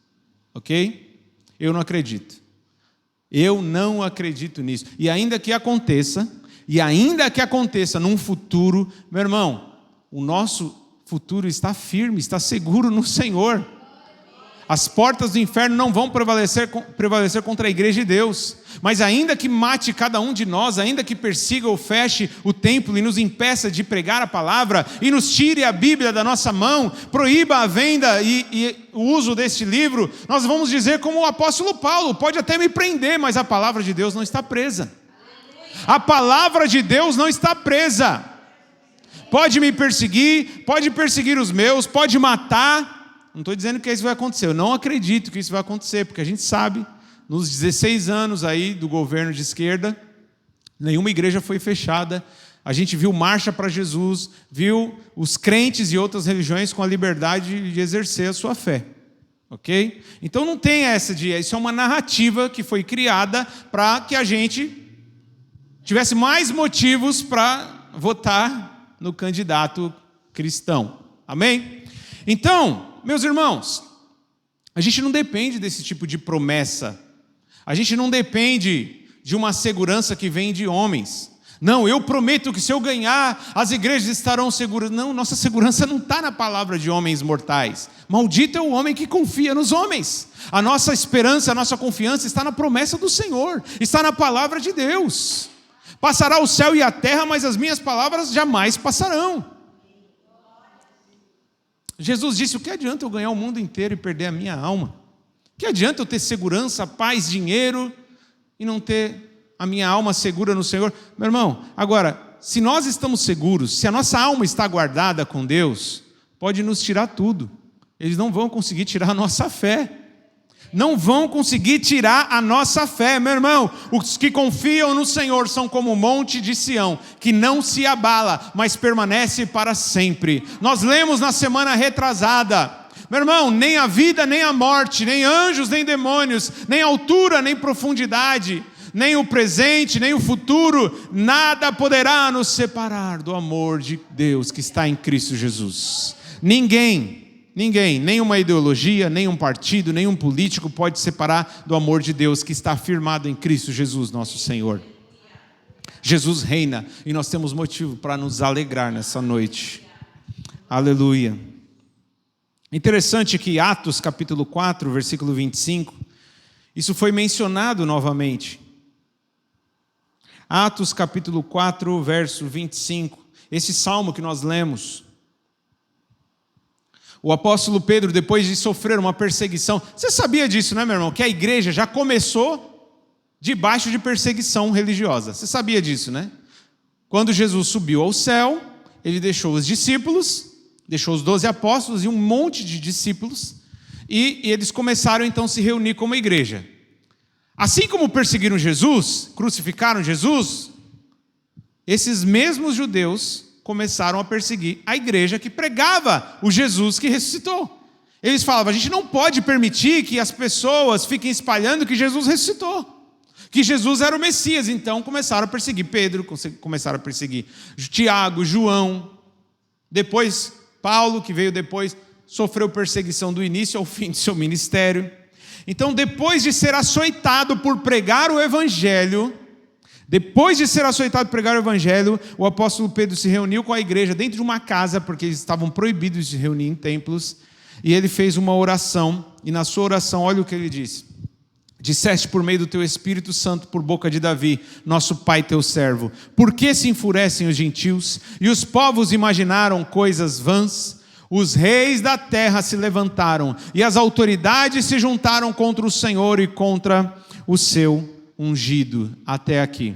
Ok? Eu não acredito. Eu não acredito nisso. E ainda que aconteça num futuro, meu irmão, o nosso futuro está firme, está seguro no Senhor. As portas do inferno não vão prevalecer contra a igreja de Deus. Mas ainda que mate cada um de nós, ainda que persiga ou feche o templo e nos impeça de pregar a palavra, e nos tire a Bíblia da nossa mão, proíba a venda e o uso deste livro, nós vamos dizer como o apóstolo Paulo: pode até me prender, mas a palavra de Deus não está presa. A palavra de Deus não está presa. Pode me perseguir, pode perseguir os meus, pode matar. Não estou dizendo que isso vai acontecer, eu não acredito que isso vai acontecer, porque a gente sabe, nos 16 anos aí do governo de esquerda, nenhuma igreja foi fechada. A gente viu marcha para Jesus, viu os crentes e outras religiões com a liberdade de exercer a sua fé. Ok? Então não tem essa de... Isso é uma narrativa que foi criada para que a gente tivesse mais motivos para votar no candidato cristão. Amém? Então, meus irmãos, a gente não depende desse tipo de promessa. A gente não depende de uma segurança que vem de homens. Não, eu prometo que se eu ganhar, as igrejas estarão seguras. Não, nossa segurança não está na palavra de homens mortais. Maldito é o homem que confia nos homens. A nossa esperança, a nossa confiança está na promessa do Senhor, está na palavra de Deus. Passará o céu e a terra, mas as minhas palavras jamais passarão. Jesus disse: o que adianta eu ganhar o mundo inteiro e perder a minha alma? O que adianta eu ter segurança, paz, dinheiro e não ter a minha alma segura no Senhor? Meu irmão, agora, se nós estamos seguros, se a nossa alma está guardada com Deus, pode nos tirar tudo. Eles não vão conseguir tirar a nossa fé. Não vão conseguir tirar a nossa fé, meu irmão. Os que confiam no Senhor são como o monte de Sião, que não se abala, mas permanece para sempre. Nós lemos na semana retrasada, meu irmão, nem a vida, nem a morte, nem anjos, nem demônios, nem altura, nem profundidade, nem o presente, nem o futuro, nada poderá nos separar do amor de Deus que está em Cristo Jesus. Ninguém, nenhuma ideologia, nenhum partido, nenhum político pode separar do amor de Deus que está firmado em Cristo Jesus, nosso Senhor. Jesus reina e nós temos motivo para nos alegrar nessa noite. Aleluia. Interessante que Atos capítulo 4, versículo 25, isso foi mencionado novamente. Atos capítulo 4, verso 25, esse salmo que nós lemos. O apóstolo Pedro, depois de sofrer uma perseguição, você sabia disso, né, meu irmão? Que a igreja já começou debaixo de perseguição religiosa. Você sabia disso, né? Quando Jesus subiu ao céu, ele deixou os discípulos, deixou os 12 apóstolos e um monte de discípulos, e eles começaram então a se reunir como igreja. Assim como perseguiram Jesus, crucificaram Jesus, esses mesmos judeus começaram a perseguir a igreja que pregava o Jesus que ressuscitou. Eles falavam: a gente não pode permitir que as pessoas fiquem espalhando que Jesus ressuscitou, que Jesus era o Messias. Então começaram a perseguir Pedro, começaram a perseguir Tiago, João. Depois Paulo, que veio depois, sofreu perseguição do início ao fim de seu ministério. Então, depois de ser açoitado por pregar o evangelho, o apóstolo Pedro se reuniu com a igreja dentro de uma casa, porque eles estavam proibidos de se reunir em templos, e ele fez uma oração, e na sua oração, olha o que ele disse: disseste por meio do teu Espírito Santo, por boca de Davi, nosso pai teu servo, por que se enfurecem os gentios, e os povos imaginaram coisas vãs? Os reis da terra se levantaram, e as autoridades se juntaram contra o Senhor e contra o seu ungido. Até aqui.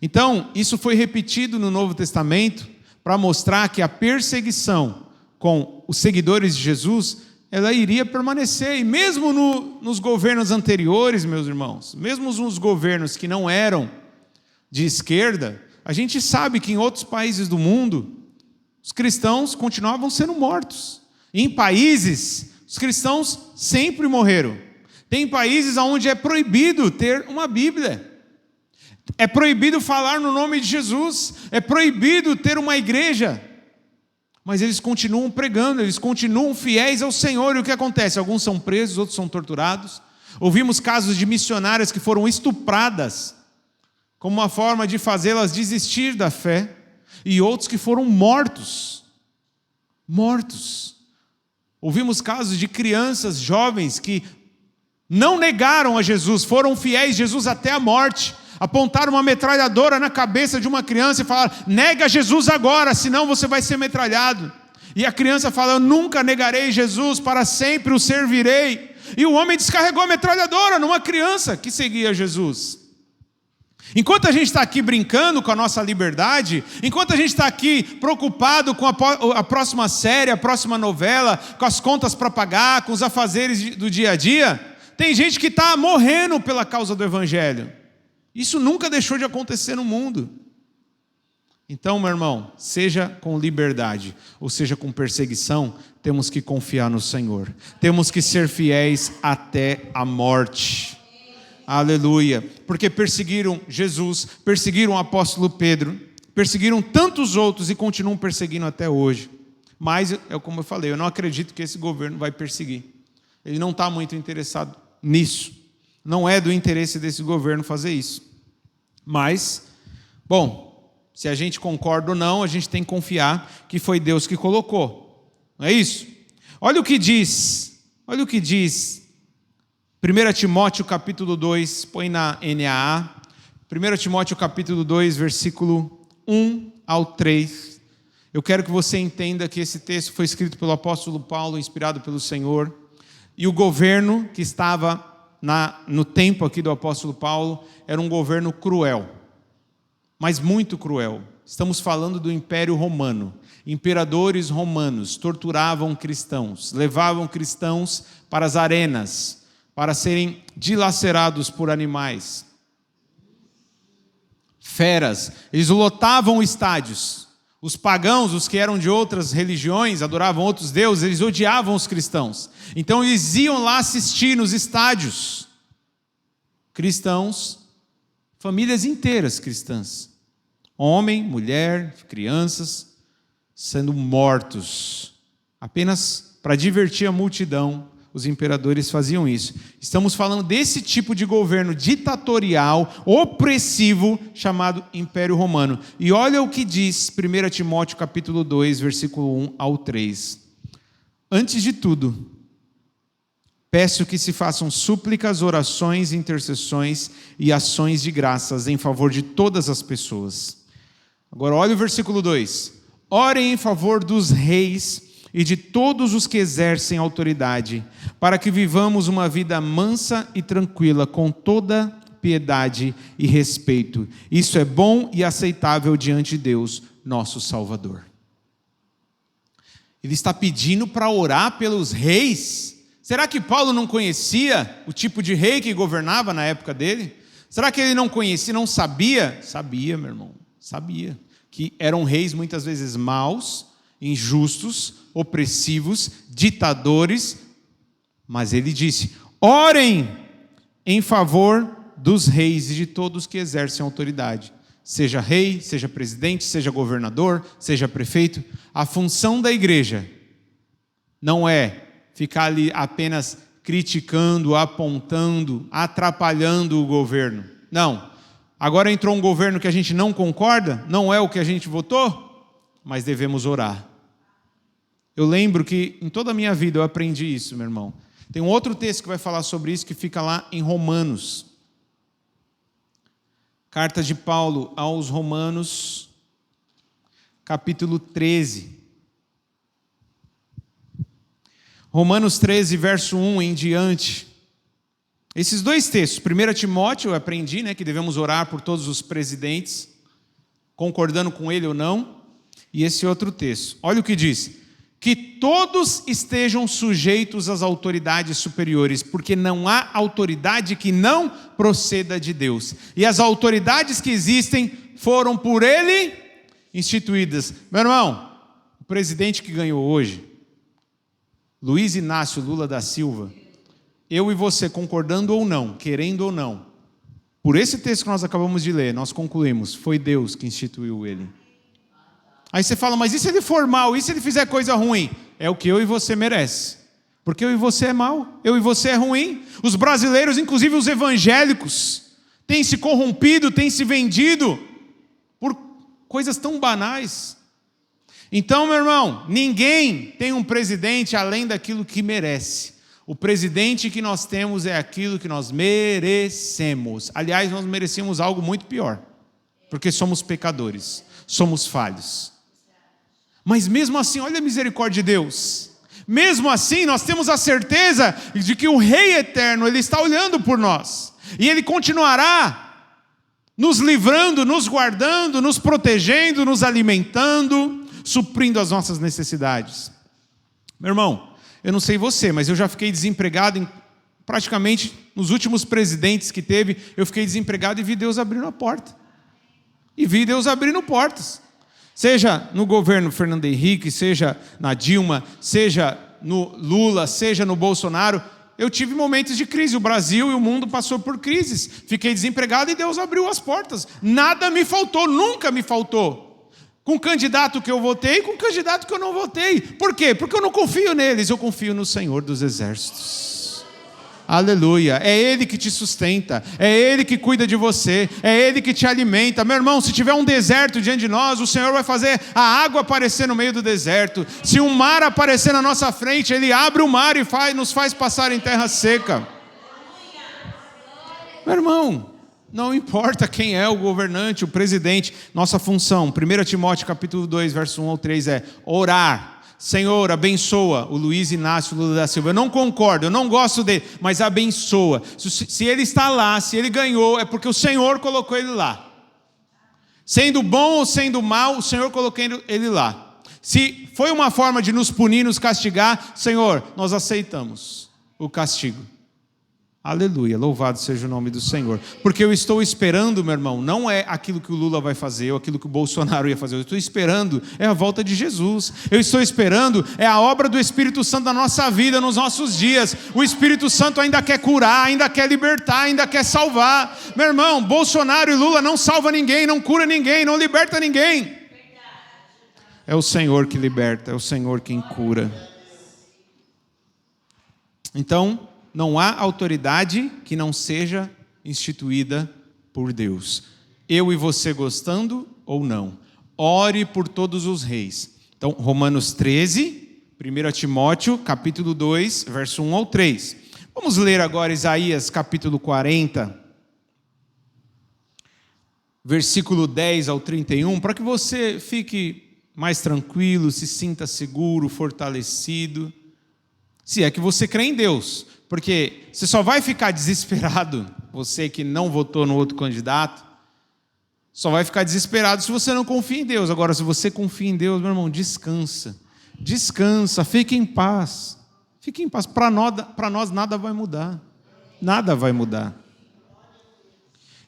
Então, isso foi repetido no Novo Testamento para mostrar que a perseguição com os seguidores de Jesus, ela iria permanecer. E mesmo nos governos anteriores, meus irmãos, mesmo nos governos que não eram de esquerda, a gente sabe que em outros países do mundo, os cristãos continuavam sendo mortos. E em países, os cristãos sempre morreram. Tem países onde é proibido ter uma Bíblia. É proibido falar no nome de Jesus. É proibido ter uma igreja. Mas eles continuam pregando, eles continuam fiéis ao Senhor. E o que acontece? Alguns são presos, outros são torturados. Ouvimos casos de missionárias que foram estupradas como uma forma de fazê-las desistir da fé. E outros que foram mortos. Ouvimos casos de crianças, jovens, que não negaram a Jesus, foram fiéis a Jesus até a morte. Apontaram uma metralhadora na cabeça de uma criança e falaram: nega Jesus agora, senão você vai ser metralhado. E a criança fala: eu nunca negarei Jesus, para sempre o servirei. E o homem descarregou a metralhadora numa criança que seguia Jesus. Enquanto a gente está aqui brincando com a nossa liberdade, enquanto a gente está aqui preocupado com a próxima série, a próxima novela, com as contas para pagar, com os afazeres do dia a dia, tem gente que está morrendo pela causa do Evangelho. Isso nunca deixou de acontecer no mundo. Então, meu irmão, seja com liberdade, ou seja com perseguição, temos que confiar no Senhor. Temos que ser fiéis até a morte. Aleluia. Porque perseguiram Jesus, perseguiram o apóstolo Pedro, perseguiram tantos outros e continuam perseguindo até hoje. Mas, como eu falei, eu não acredito que esse governo vai perseguir. Ele não está muito interessado nisso. Não é do interesse desse governo fazer isso. Mas, bom, se a gente concorda ou não, a gente tem que confiar que foi Deus que colocou. Não é isso? Olha o que diz 1 Timóteo capítulo 2, põe na NAA. 1 Timóteo capítulo 2, versículo 1 ao 3. Eu quero que você entenda que esse texto foi escrito pelo apóstolo Paulo, inspirado pelo Senhor. E o governo que estava no tempo aqui do apóstolo Paulo era um governo cruel, mas muito cruel. Estamos falando do Império Romano. Imperadores romanos torturavam cristãos, levavam cristãos para as arenas, para serem dilacerados por animais. Feras, eles lotavam estádios. Os pagãos, os que eram de outras religiões, adoravam outros deuses, eles odiavam os cristãos. Então eles iam lá assistir nos estádios. Cristãos, famílias inteiras cristãs. Homem, mulher, crianças, sendo mortos. Apenas para divertir a multidão, os imperadores faziam isso. Estamos falando desse tipo de governo ditatorial, opressivo, chamado Império Romano. E olha o que diz 1 Timóteo capítulo 2, versículo 1 ao 3. Antes de tudo, peço que se façam súplicas, orações, intercessões e ações de graças em favor de todas as pessoas. Agora olha o versículo 2. Orem em favor dos reis e de todos os que exercem autoridade, para que vivamos uma vida mansa e tranquila, com toda piedade e respeito. Isso é bom e aceitável diante de Deus, nosso Salvador. Ele está pedindo para orar pelos reis. Será que Paulo não conhecia o tipo de rei que governava na época dele? Será que ele não conhecia, não sabia? Sabia, meu irmão, sabia. Que eram reis muitas vezes maus, injustos, opressivos, ditadores, mas ele disse: orem em favor dos reis e de todos que exercem autoridade, seja rei, seja presidente, seja governador, seja prefeito. A função da igreja não é ficar ali apenas criticando, apontando, atrapalhando o governo. Não. Agora entrou um governo que a gente não concorda, não é o que a gente votou, mas devemos orar. Eu lembro que em toda a minha vida eu aprendi isso, meu irmão. Tem um outro texto que vai falar sobre isso, que fica lá em Romanos. Carta de Paulo aos Romanos, capítulo 13. Romanos 13, verso 1 em diante. Esses dois textos, 1 Timóteo, eu aprendi, que devemos orar por todos os presidentes, concordando com ele ou não. E esse outro texto, olha o que diz: que todos estejam sujeitos às autoridades superiores, porque não há autoridade que não proceda de Deus. E as autoridades que existem foram por ele instituídas. Meu irmão, o presidente que ganhou hoje, Luiz Inácio Lula da Silva, eu e você, concordando ou não, querendo ou não, por esse texto que nós acabamos de ler, nós concluímos: foi Deus que instituiu ele. Aí você fala: mas e se ele for mal? E se ele fizer coisa ruim? É o que eu e você merece. Porque eu e você é mal, eu e você é ruim. Os brasileiros, inclusive os evangélicos, têm se corrompido, têm se vendido por coisas tão banais. Então, meu irmão, ninguém tem um presidente além daquilo que merece. O presidente que nós temos é aquilo que nós merecemos. Aliás, nós merecemos algo muito pior, porque somos pecadores, somos falhos. Mas mesmo assim, olha a misericórdia de Deus. Mesmo assim, nós temos a certeza de que o Rei Eterno, Ele está olhando por nós. E Ele continuará nos livrando, nos guardando, nos protegendo, nos alimentando, suprindo as nossas necessidades. Meu irmão, eu não sei você, mas eu já fiquei desempregado praticamente nos últimos presidentes que teve, eu fiquei desempregado e vi Deus abrindo a porta. E vi Deus abrindo portas. Seja no governo Fernando Henrique, seja na Dilma, seja no Lula, seja no Bolsonaro, eu tive momentos de crise. O Brasil e o mundo passou por crises. Fiquei desempregado e Deus abriu as portas. Nada me faltou, nunca me faltou. Com o candidato que eu votei e com o candidato que eu não votei. Por quê? Porque eu não confio neles, eu confio no Senhor dos Exércitos. Aleluia, é Ele que te sustenta, é Ele que cuida de você, é Ele que te alimenta. Meu irmão, se tiver um deserto diante de nós, o Senhor vai fazer a água aparecer no meio do deserto. Se um mar aparecer na nossa frente, Ele abre o mar e nos faz passar em terra seca. Meu irmão, não importa quem é o governante, o presidente, nossa função, 1 Timóteo capítulo 2, verso 1 ao 3 é orar. Senhor, abençoa o Luiz Inácio Lula da Silva. Eu não concordo, eu não gosto dele, mas abençoa. Se ele está lá, se ele ganhou, é porque o Senhor colocou ele lá. Sendo bom ou sendo mal, o Senhor colocou ele lá. Se foi uma forma de nos punir, nos castigar, Senhor, nós aceitamos o castigo. Aleluia, louvado seja o nome do Senhor. Porque eu estou esperando, meu irmão, não é aquilo que o Lula vai fazer ou aquilo que o Bolsonaro ia fazer. Eu estou esperando é a volta de Jesus. Eu estou esperando é a obra do Espírito Santo na nossa vida, nos nossos dias. O Espírito Santo ainda quer curar, ainda quer libertar, ainda quer salvar. Meu irmão, Bolsonaro e Lula não salva ninguém, não cura ninguém, não liberta ninguém. É o Senhor que liberta, é o Senhor quem cura. Então, não há autoridade que não seja instituída por Deus. Eu e você gostando ou não. Ore por todos os reis. Então, Romanos 13, 1 Timóteo, capítulo 2, verso 1 ao 3. Vamos ler agora Isaías, capítulo 40, versículo 10 ao 31, para que você fique mais tranquilo, se sinta seguro, fortalecido. Se é que você crê em Deus. Porque você só vai ficar desesperado, você que não votou no outro candidato, só vai ficar desesperado se você não confia em Deus. Agora, se você confia em Deus, meu irmão, descansa, fique em paz. Fique em paz, para nós nada vai mudar, nada vai mudar.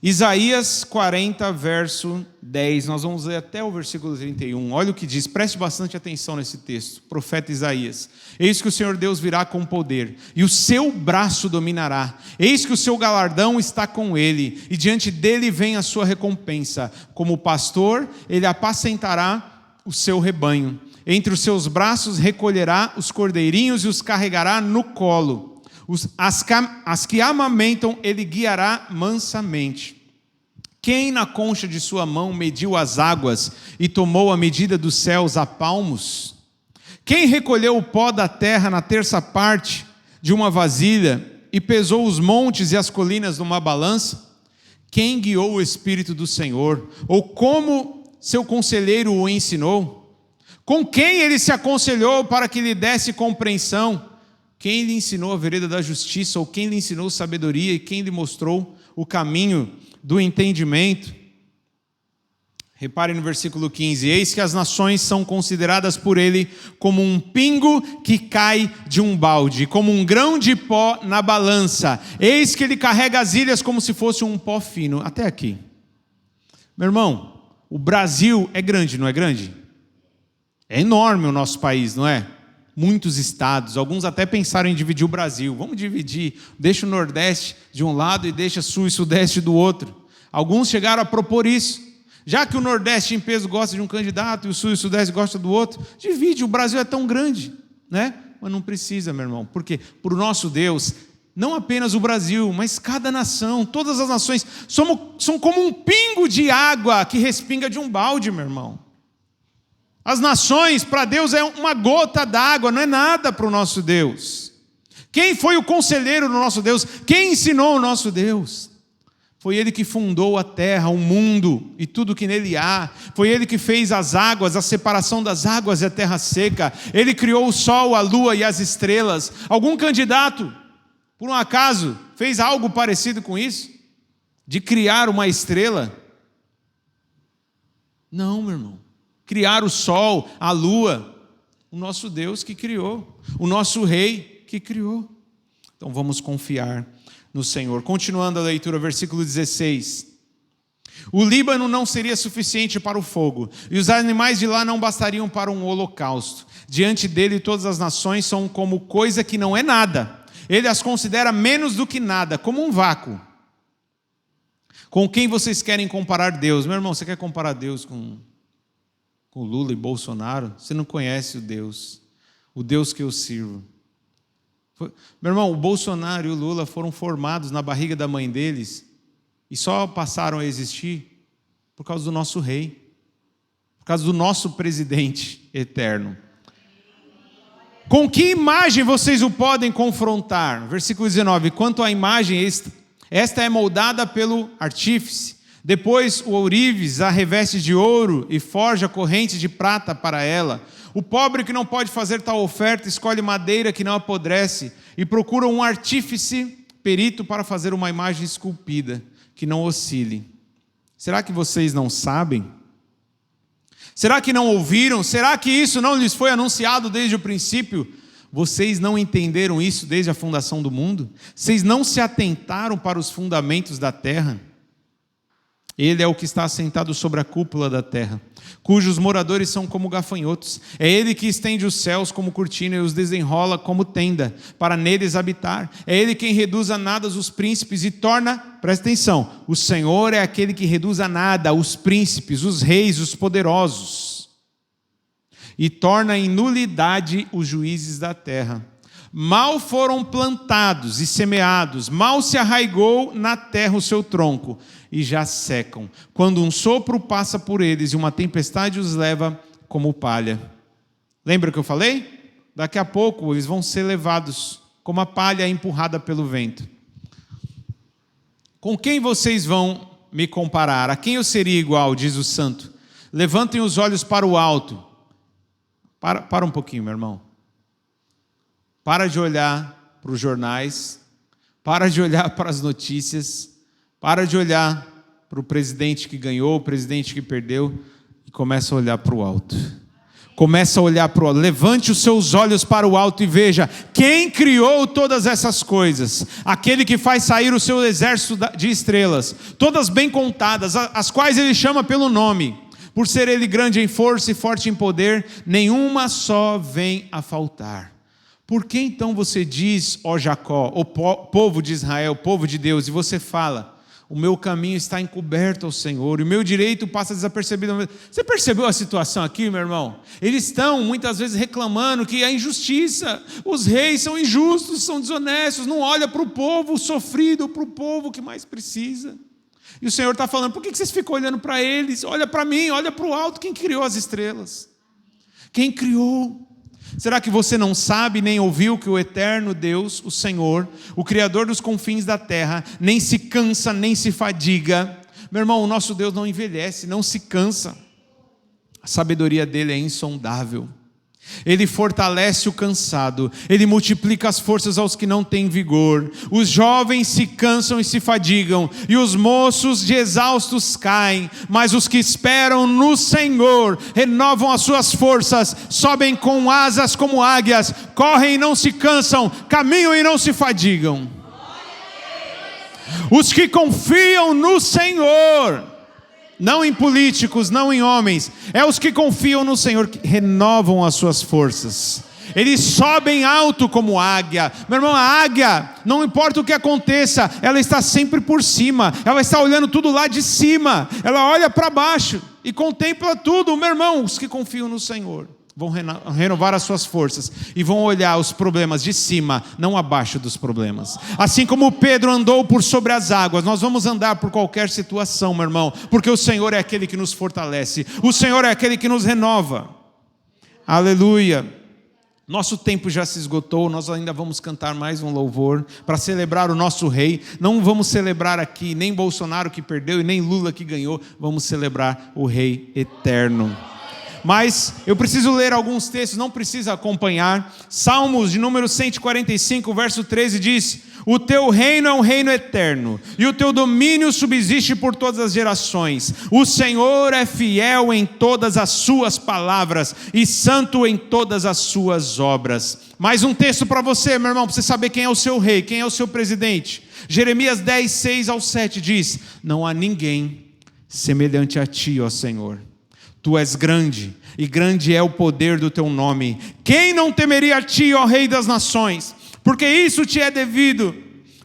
Isaías 40, verso 10, nós vamos ler até o versículo 31, olha o que diz, preste bastante atenção nesse texto, profeta Isaías. Eis que o Senhor Deus virá com poder, e o seu braço dominará, eis que o seu galardão está com ele, e diante dele vem a sua recompensa, como pastor, ele apacentará o seu rebanho, entre os seus braços recolherá os cordeirinhos e os carregará no colo. As que amamentam ele guiará mansamente. Quem na concha de sua mão mediu as águas e tomou a medida dos céus a palmos? Quem recolheu o pó da terra na terça parte de uma vasilha e pesou os montes e as colinas numa balança? Quem guiou o Espírito do Senhor? Ou como seu conselheiro o ensinou? Com quem ele se aconselhou para que lhe desse compreensão? Quem lhe ensinou a vereda da justiça, ou quem lhe ensinou sabedoria, e quem lhe mostrou o caminho do entendimento? Reparem no versículo 15, eis que as nações são consideradas por ele como um pingo que cai de um balde, como um grão de pó na balança. Eis que ele carrega as ilhas como se fosse um pó fino. Até aqui. Meu irmão, o Brasil é grande, não é grande? É enorme o nosso país, não é? Muitos estados, alguns até pensaram em dividir o Brasil. Vamos dividir, deixa o Nordeste de um lado e deixa Sul e Sudeste do outro. Alguns chegaram a propor isso. Já que o Nordeste em peso gosta de um candidato e o Sul e o Sudeste gosta do outro, divide, o Brasil é tão grande, né? Mas não precisa, meu irmão, porque para o nosso Deus, não apenas o Brasil, mas cada nação, todas as nações, são como um pingo de água que respinga de um balde, meu irmão. As nações, para Deus, é uma gota d'água, não é nada para o nosso Deus. Quem foi o conselheiro do nosso Deus? Quem ensinou o nosso Deus? Foi Ele que fundou a terra, o mundo e tudo que nele há. Foi Ele que fez as águas, a separação das águas e a terra seca. Ele criou o sol, a lua e as estrelas. Algum candidato, por um acaso, fez algo parecido com isso? De criar uma estrela? Não, meu irmão. Criar o sol, a lua, o nosso Deus que criou, o nosso Rei que criou. Então vamos confiar no Senhor. Continuando a leitura, versículo 16. O Líbano não seria suficiente para o fogo, e os animais de lá não bastariam para um holocausto. Diante dele todas as nações são como coisa que não é nada. Ele as considera menos do que nada, como um vácuo. Com quem vocês querem comparar Deus? Meu irmão, você quer comparar Deus com Lula e Bolsonaro? Você não conhece o Deus que eu sirvo. Meu irmão, o Bolsonaro e o Lula foram formados na barriga da mãe deles e só passaram a existir por causa do nosso rei, por causa do nosso presidente eterno. Com que imagem vocês o podem confrontar? Versículo 19. Quanto à imagem, esta é moldada pelo artífice. Depois o ourives a reveste de ouro e forja correntes de prata para ela. O pobre que não pode fazer tal oferta escolhe madeira que não apodrece e procura um artífice perito para fazer uma imagem esculpida que não oscile. Será que vocês não sabem? Será que não ouviram? Será que isso não lhes foi anunciado desde o princípio? Vocês não entenderam isso desde a fundação do mundo? Vocês não se atentaram para os fundamentos da terra? Ele é o que está assentado sobre a cúpula da terra, cujos moradores são como gafanhotos. É Ele que estende os céus como cortina e os desenrola como tenda, para neles habitar. É Ele quem reduz a nada os príncipes e torna, presta atenção, o Senhor é aquele que reduz a nada os príncipes, os reis, os poderosos, e torna em nulidade os juízes da terra. Mal foram plantados e semeados, mal se arraigou na terra o seu tronco, e já secam, quando um sopro passa por eles e uma tempestade os leva como palha. Lembra o que eu falei? Daqui a pouco eles vão ser levados como a palha empurrada pelo vento. Com quem vocês vão me comparar? A quem eu seria igual, diz o santo? Levantem os olhos para o alto. Para um pouquinho, meu irmão. Para de olhar para os jornais, para de olhar para as notícias, para de olhar para o presidente que ganhou, o presidente que perdeu, e começa a olhar para o alto. Começa a olhar para o alto. Levante os seus olhos para o alto e veja quem criou todas essas coisas. Aquele que faz sair o seu exército de estrelas, todas bem contadas, as quais ele chama pelo nome. Por ser ele grande em força e forte em poder, nenhuma só vem a faltar. Por que então você diz, ó Jacó, o povo de Israel, povo de Deus, e você fala, o meu caminho está encoberto ao Senhor, e o meu direito passa desapercebido. Você percebeu a situação aqui, meu irmão? Eles estão muitas vezes reclamando que a injustiça, os reis são injustos, são desonestos, não olha para o povo sofrido, para o povo que mais precisa. E o Senhor está falando, por que vocês ficam olhando para eles? Olha para mim, olha para o alto, quem criou as estrelas? Quem criou? Será que você não sabe nem ouviu que o eterno Deus, o Senhor, o Criador dos confins da terra, nem se cansa, nem se fadiga? Meu irmão, o nosso Deus não envelhece, não se cansa. A sabedoria dele é insondável. Ele fortalece o cansado, ele multiplica as forças aos que não têm vigor. Os jovens se cansam e se fadigam, e os moços de exaustos caem. Mas os que esperam no Senhor renovam as suas forças, sobem com asas como águias, correm e não se cansam, caminham e não se fadigam. Os que confiam no Senhor, não em políticos, não em homens, é os que confiam no Senhor que renovam as suas forças. Eles sobem alto como águia. Meu irmão, a águia, não importa o que aconteça, ela está sempre por cima. Ela está olhando tudo lá de cima. Ela olha para baixo e contempla tudo. Meu irmão, os que confiam no Senhor vão renovar as suas forças e vão olhar os problemas de cima, não abaixo dos problemas. Assim como Pedro andou por sobre as águas, nós vamos andar por qualquer situação, meu irmão, porque o Senhor é aquele que nos fortalece, o Senhor é aquele que nos renova. Aleluia. Nosso tempo já se esgotou, nós ainda vamos cantar mais um louvor para celebrar o nosso rei. Não vamos celebrar aqui nem Bolsonaro que perdeu e nem Lula que ganhou, vamos celebrar o rei eterno. Mas eu preciso ler alguns textos, não precisa acompanhar. Salmos de número 145, verso 13 diz: o teu reino é um reino eterno, e o teu domínio subsiste por todas as gerações. O Senhor é fiel em todas as suas palavras, e santo em todas as suas obras. Mais um texto para você, meu irmão, para você saber quem é o seu rei, quem é o seu presidente. Jeremias 10, 6 ao 7 diz: não há ninguém semelhante a ti, ó Senhor. Tu és grande, e grande é o poder do teu nome. Quem não temeria a ti, ó Rei das nações? Porque isso te é devido.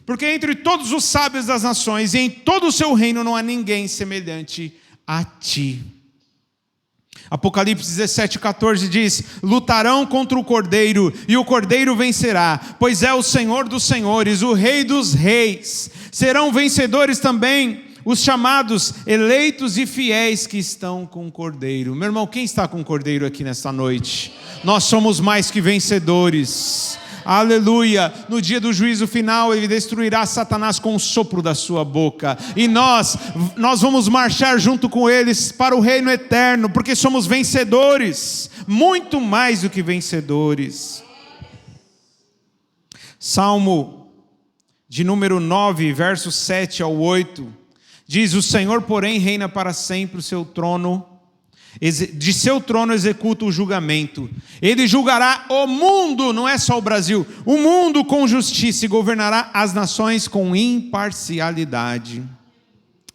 Porque entre todos os sábios das nações e em todo o seu reino não há ninguém semelhante a ti. Apocalipse 17, 14 diz: lutarão contra o Cordeiro, e o Cordeiro vencerá, pois é o Senhor dos senhores, o Rei dos reis. Serão vencedores também os chamados, eleitos e fiéis que estão com o Cordeiro. Meu irmão, quem está com o Cordeiro aqui nesta noite? Nós somos mais que vencedores. Aleluia. No dia do juízo final, ele destruirá Satanás com o sopro da sua boca. E nós vamos marchar junto com eles para o reino eterno, porque somos vencedores, muito mais do que vencedores. Salmo de número 9, versos 7 ao 8. Diz: o Senhor, porém, reina para sempre, o seu trono, de seu trono executa o julgamento. Ele julgará o mundo, não é só o Brasil, o mundo com justiça, e governará as nações com imparcialidade.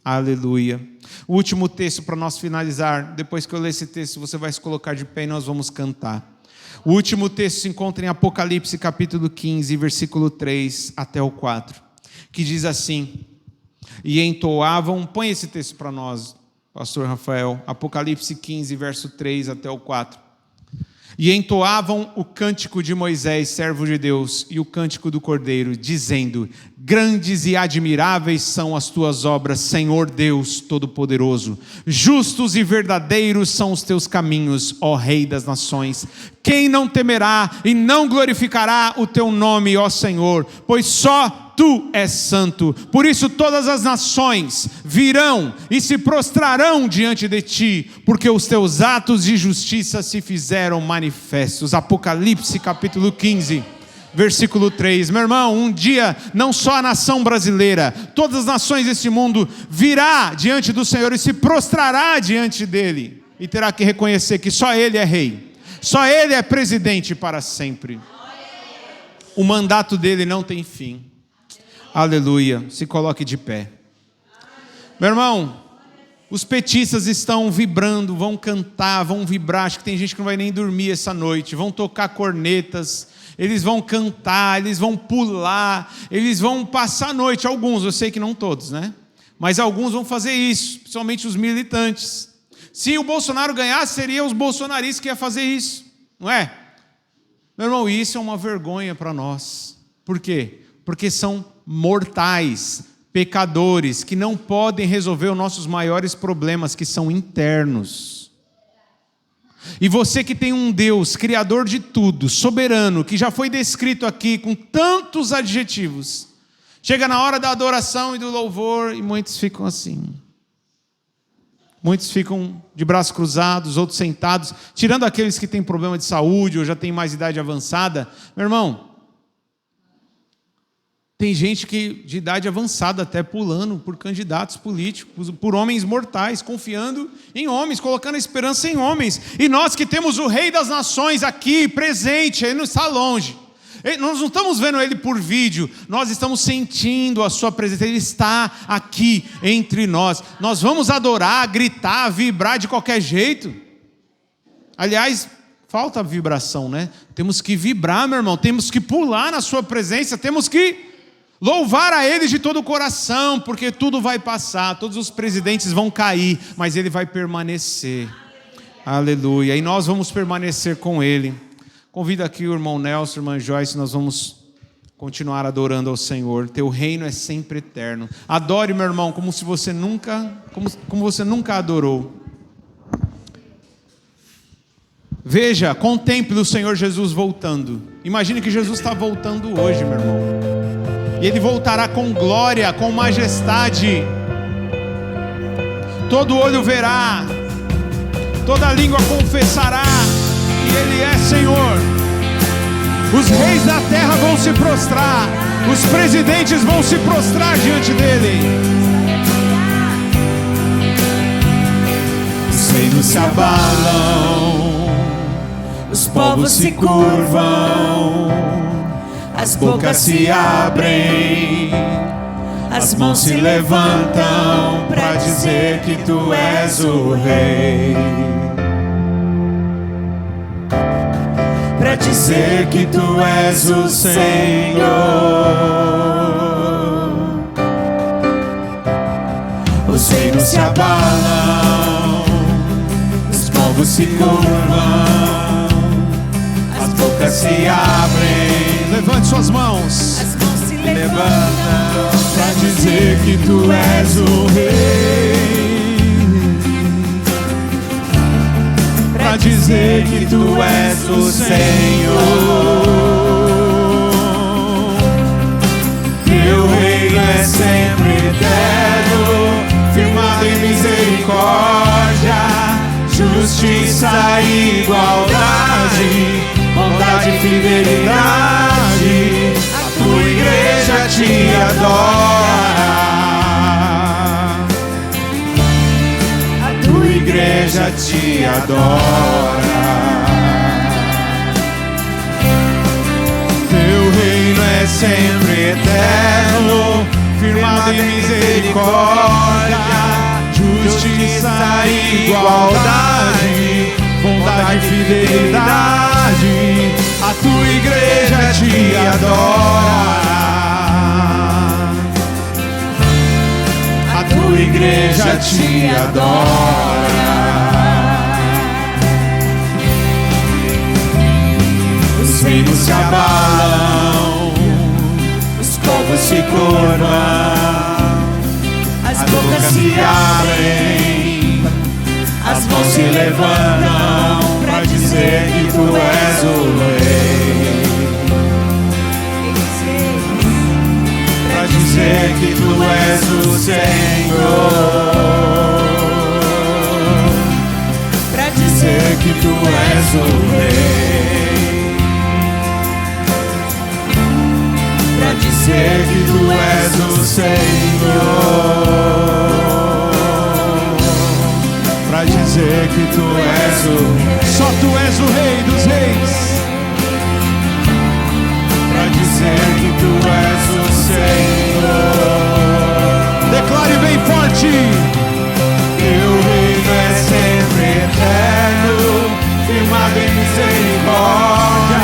Aleluia. O último texto para nós finalizar. Depois que eu ler esse texto, você vai se colocar de pé e nós vamos cantar. O último texto se encontra em Apocalipse capítulo 15, versículo 3 até o 4, que diz assim: e entoavam, põe esse texto para nós, pastor Rafael, Apocalipse 15, verso 3 até o 4. E entoavam o cântico de Moisés, servo de Deus, e o cântico do Cordeiro, dizendo: grandes e admiráveis são as tuas obras, Senhor Deus Todo-Poderoso. Justos e verdadeiros são os teus caminhos, ó Rei das nações. Quem não temerá e não glorificará o teu nome, ó Senhor? Pois só tu és santo. Por isso todas as nações virão e se prostrarão diante de ti, porque os teus atos de justiça se fizeram manifestos. Apocalipse capítulo 15, versículo 3. Meu irmão, um dia não só a nação brasileira, todas as nações desse mundo virá diante do Senhor e se prostrará diante dele, e terá que reconhecer que só ele é rei, só ele é presidente para sempre. O mandato dele não tem fim. Aleluia. Se coloque de pé. Meu irmão, os petistas estão vibrando, vão cantar, vão vibrar. Acho que tem gente que não vai nem dormir essa noite. Vão tocar cornetas, eles vão cantar, eles vão pular, eles vão passar a noite. Alguns, eu sei que não todos, né? Mas alguns vão fazer isso, principalmente os militantes. Se o Bolsonaro ganhasse, seriam os bolsonaristas que iam fazer isso, não é? Meu irmão, isso é uma vergonha para nós. Por quê? Porque são mortais, pecadores, que não podem resolver os nossos maiores problemas, que são internos. E você que tem um Deus, criador de tudo, soberano, que já foi descrito aqui com tantos adjetivos, chega na hora da adoração e do louvor e muitos ficam assim. Muitos ficam de braços cruzados, outros sentados, tirando aqueles que têm problema de saúde ou já têm mais idade avançada. Meu irmão, tem gente que de idade avançada até pulando por candidatos políticos, por homens mortais, confiando em homens, colocando a esperança em homens. E nós que temos o Rei das Nações aqui, presente, ele não está longe. Nós não estamos vendo ele por vídeo, nós estamos sentindo a sua presença, ele está aqui entre nós. Nós vamos adorar, gritar, vibrar de qualquer jeito. Aliás, falta vibração, né? Temos que vibrar, meu irmão, temos que pular na sua presença, temos que louvar a ele de todo o coração, porque tudo vai passar, todos os presidentes vão cair, mas ele vai permanecer. Aleluia. E nós vamos permanecer com ele. Convido aqui o irmão Nelson, a irmã Joyce, nós vamos continuar adorando ao Senhor. Teu reino é sempre eterno. Adore, meu irmão, como você nunca adorou. Veja, contemple o Senhor Jesus voltando. Imagine que Jesus está voltando hoje, meu irmão. E Ele voltará com glória, com majestade. Todo olho verá, toda língua confessará que Ele é Senhor. Os reis da terra vão se prostrar, os presidentes vão se prostrar diante dEle. Os reinos se abalam, os povos se curvam, as bocas se abrem, as mãos se levantam para dizer que Tu és o Rei, para dizer que Tu és o Senhor. Os reinos se abalam, os povos se curvam, as bocas se abrem. Levante suas mãos. As mãos se Levantam para dizer que Tu és o Rei, para dizer que Tu és o Senhor. Teu reino é sempre eterno, firmado em misericórdia, justiça e igualdade, bondade e fidelidade. A Tua igreja Te adora, a Tua igreja Te adora. Teu reino é sempre eterno, firmado em misericórdia, justiça e igualdade, bondade e fidelidade. A Tua igreja Te adora, a Tua igreja Te adora. Os reinos se abalam, os povos se curvam, as bocas se abrem, as mãos se levantam para dizer que Tu és o Rei, para dizer que Tu és o Senhor, para dizer que Tu és o Rei, para dizer que Tu és o Senhor, para dizer que Tu és o Rei. Só Tu és o Rei dos Reis, para dizer que Tu és o Senhor. Declare bem forte: Teu reino é sempre eterno, firmado em misericórdia,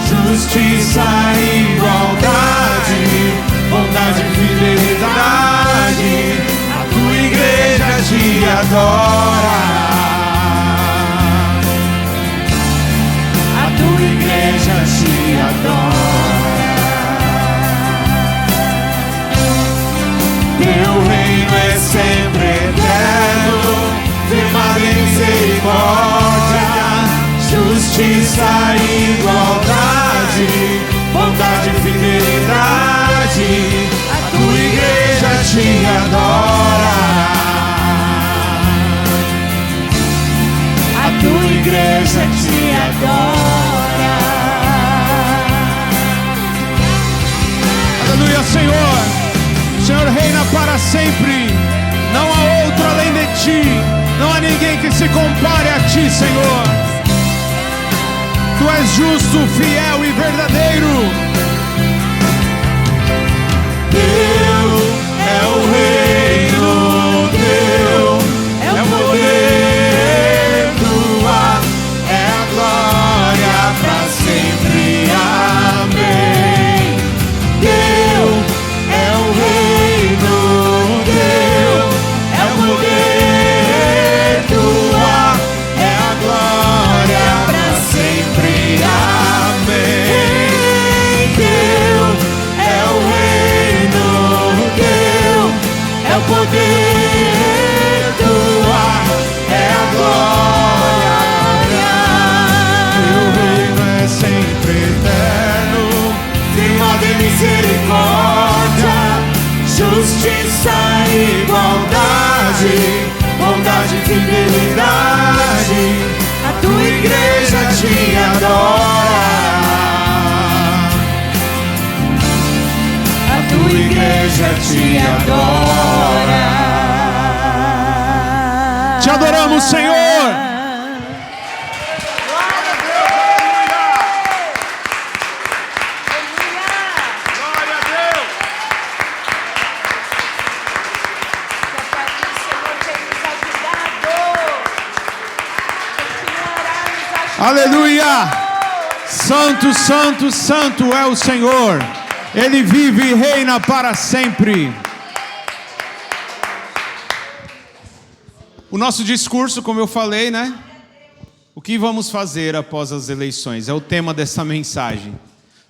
justiça e igualdade, bondade e fidelidade. A Tua igreja Te adora, a Tua igreja Te adora. Teu reino é sempre eterno, firmado em misericórdia, justiça e igualdade, bondade e fidelidade. A Tua igreja Te adora, a Tua igreja Te adora. Aleluia, Senhor. O Senhor reina para sempre. Não há outro além de Ti. Não há ninguém que se compare a Ti, Senhor. Tu és justo, fiel e verdadeiro. Teu é o reino, Teu é o poder, Tua é a glória para sempre. Amém. Teu é o reino, Teu é o poder, Tua é a glória para sempre. Amém. Teu é o reino, Teu fidelidade, a tua igreja te adora. A tua igreja te adora. Te adoramos, Senhor. Aleluia! Santo, santo, santo é o Senhor. Ele vive e reina para sempre. O nosso discurso, como eu falei, né? O que vamos fazer após as eleições? É o tema dessa mensagem.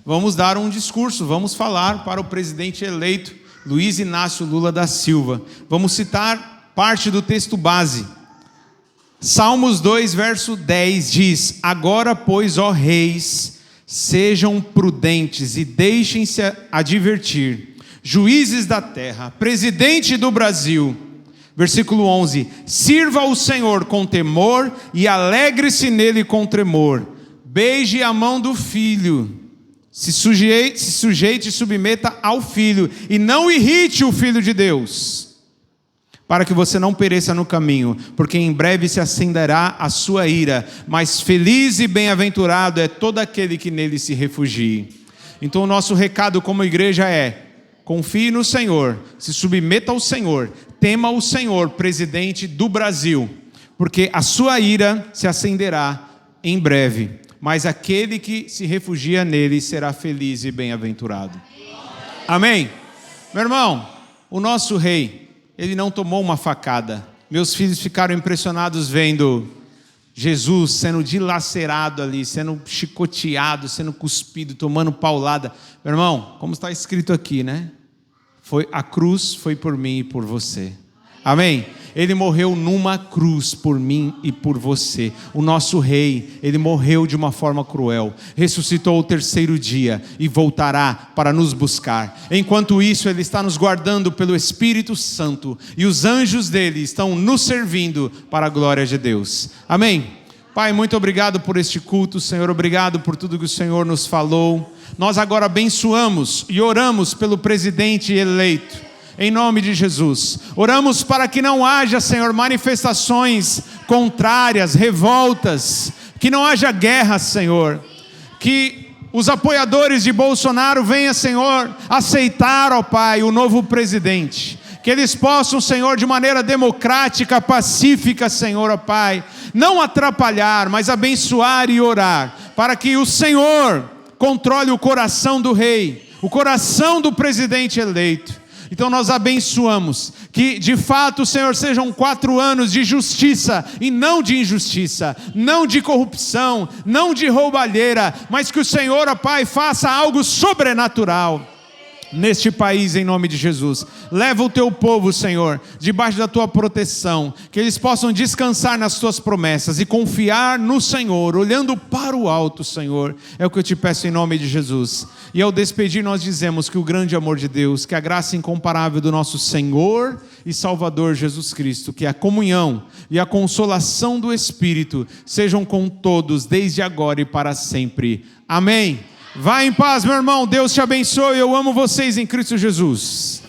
Vamos dar um discurso, vamos falar para o presidente eleito, Luiz Inácio Lula da Silva. Vamos citar parte do texto base. Salmos 2, verso 10 diz: agora, pois, ó reis, sejam prudentes e deixem-se advertir, juízes da terra, presidente do Brasil. Versículo 11: sirva o Senhor com temor e alegre-se nele com tremor. Beije a mão do filho, se sujeite e submeta ao filho, e não irrite o filho de Deus, para que você não pereça no caminho, porque em breve se acenderá a sua ira, mas feliz e bem-aventurado é todo aquele que nele se refugie. Então o nosso recado como igreja é: confie no Senhor, se submeta ao Senhor, tema o Senhor, presidente do Brasil, porque a sua ira se acenderá em breve, mas aquele que se refugia nele será feliz e bem-aventurado. Amém? Meu irmão, o nosso rei, ele não tomou uma facada. Meus filhos ficaram impressionados vendo Jesus sendo dilacerado ali, sendo chicoteado, sendo cuspido, tomando paulada. Meu irmão, como está escrito aqui, né? A cruz foi por mim e por você. Amém? Ele morreu numa cruz por mim e por você. O nosso rei, ele morreu de uma forma cruel, ressuscitou ao terceiro dia e voltará para nos buscar. Enquanto isso, ele está nos guardando pelo Espírito Santo e os anjos dele estão nos servindo para a glória de Deus. Amém? Pai, muito obrigado por este culto, Senhor. Obrigado por tudo que o Senhor nos falou. Nós agora abençoamos e oramos pelo presidente eleito. Em nome de Jesus, oramos para que não haja, Senhor, manifestações contrárias, revoltas, que não haja guerra, Senhor, que os apoiadores de Bolsonaro venham, Senhor, aceitar, ó Pai, o novo presidente, que eles possam, Senhor, de maneira democrática, pacífica, Senhor, ó Pai, não atrapalhar, mas abençoar e orar, para que o Senhor controle o coração do rei, o coração do presidente eleito. Então nós abençoamos que de fato, Senhor, sejam 4 anos de justiça e não de injustiça, não de corrupção, não de roubalheira, mas que o Senhor, ó Pai, faça algo sobrenatural neste país, em nome de Jesus. Leva o teu povo, Senhor, debaixo da tua proteção, que eles possam descansar nas tuas promessas e confiar no Senhor, olhando para o alto, Senhor. É o que eu te peço em nome de Jesus. E ao despedir nós dizemos que o grande amor de Deus, que a graça incomparável do nosso Senhor e Salvador Jesus Cristo, que a comunhão e a consolação do Espírito sejam com todos desde agora e para sempre. Amém. Vá em paz, meu irmão. Deus te abençoe. Eu amo vocês em Cristo Jesus.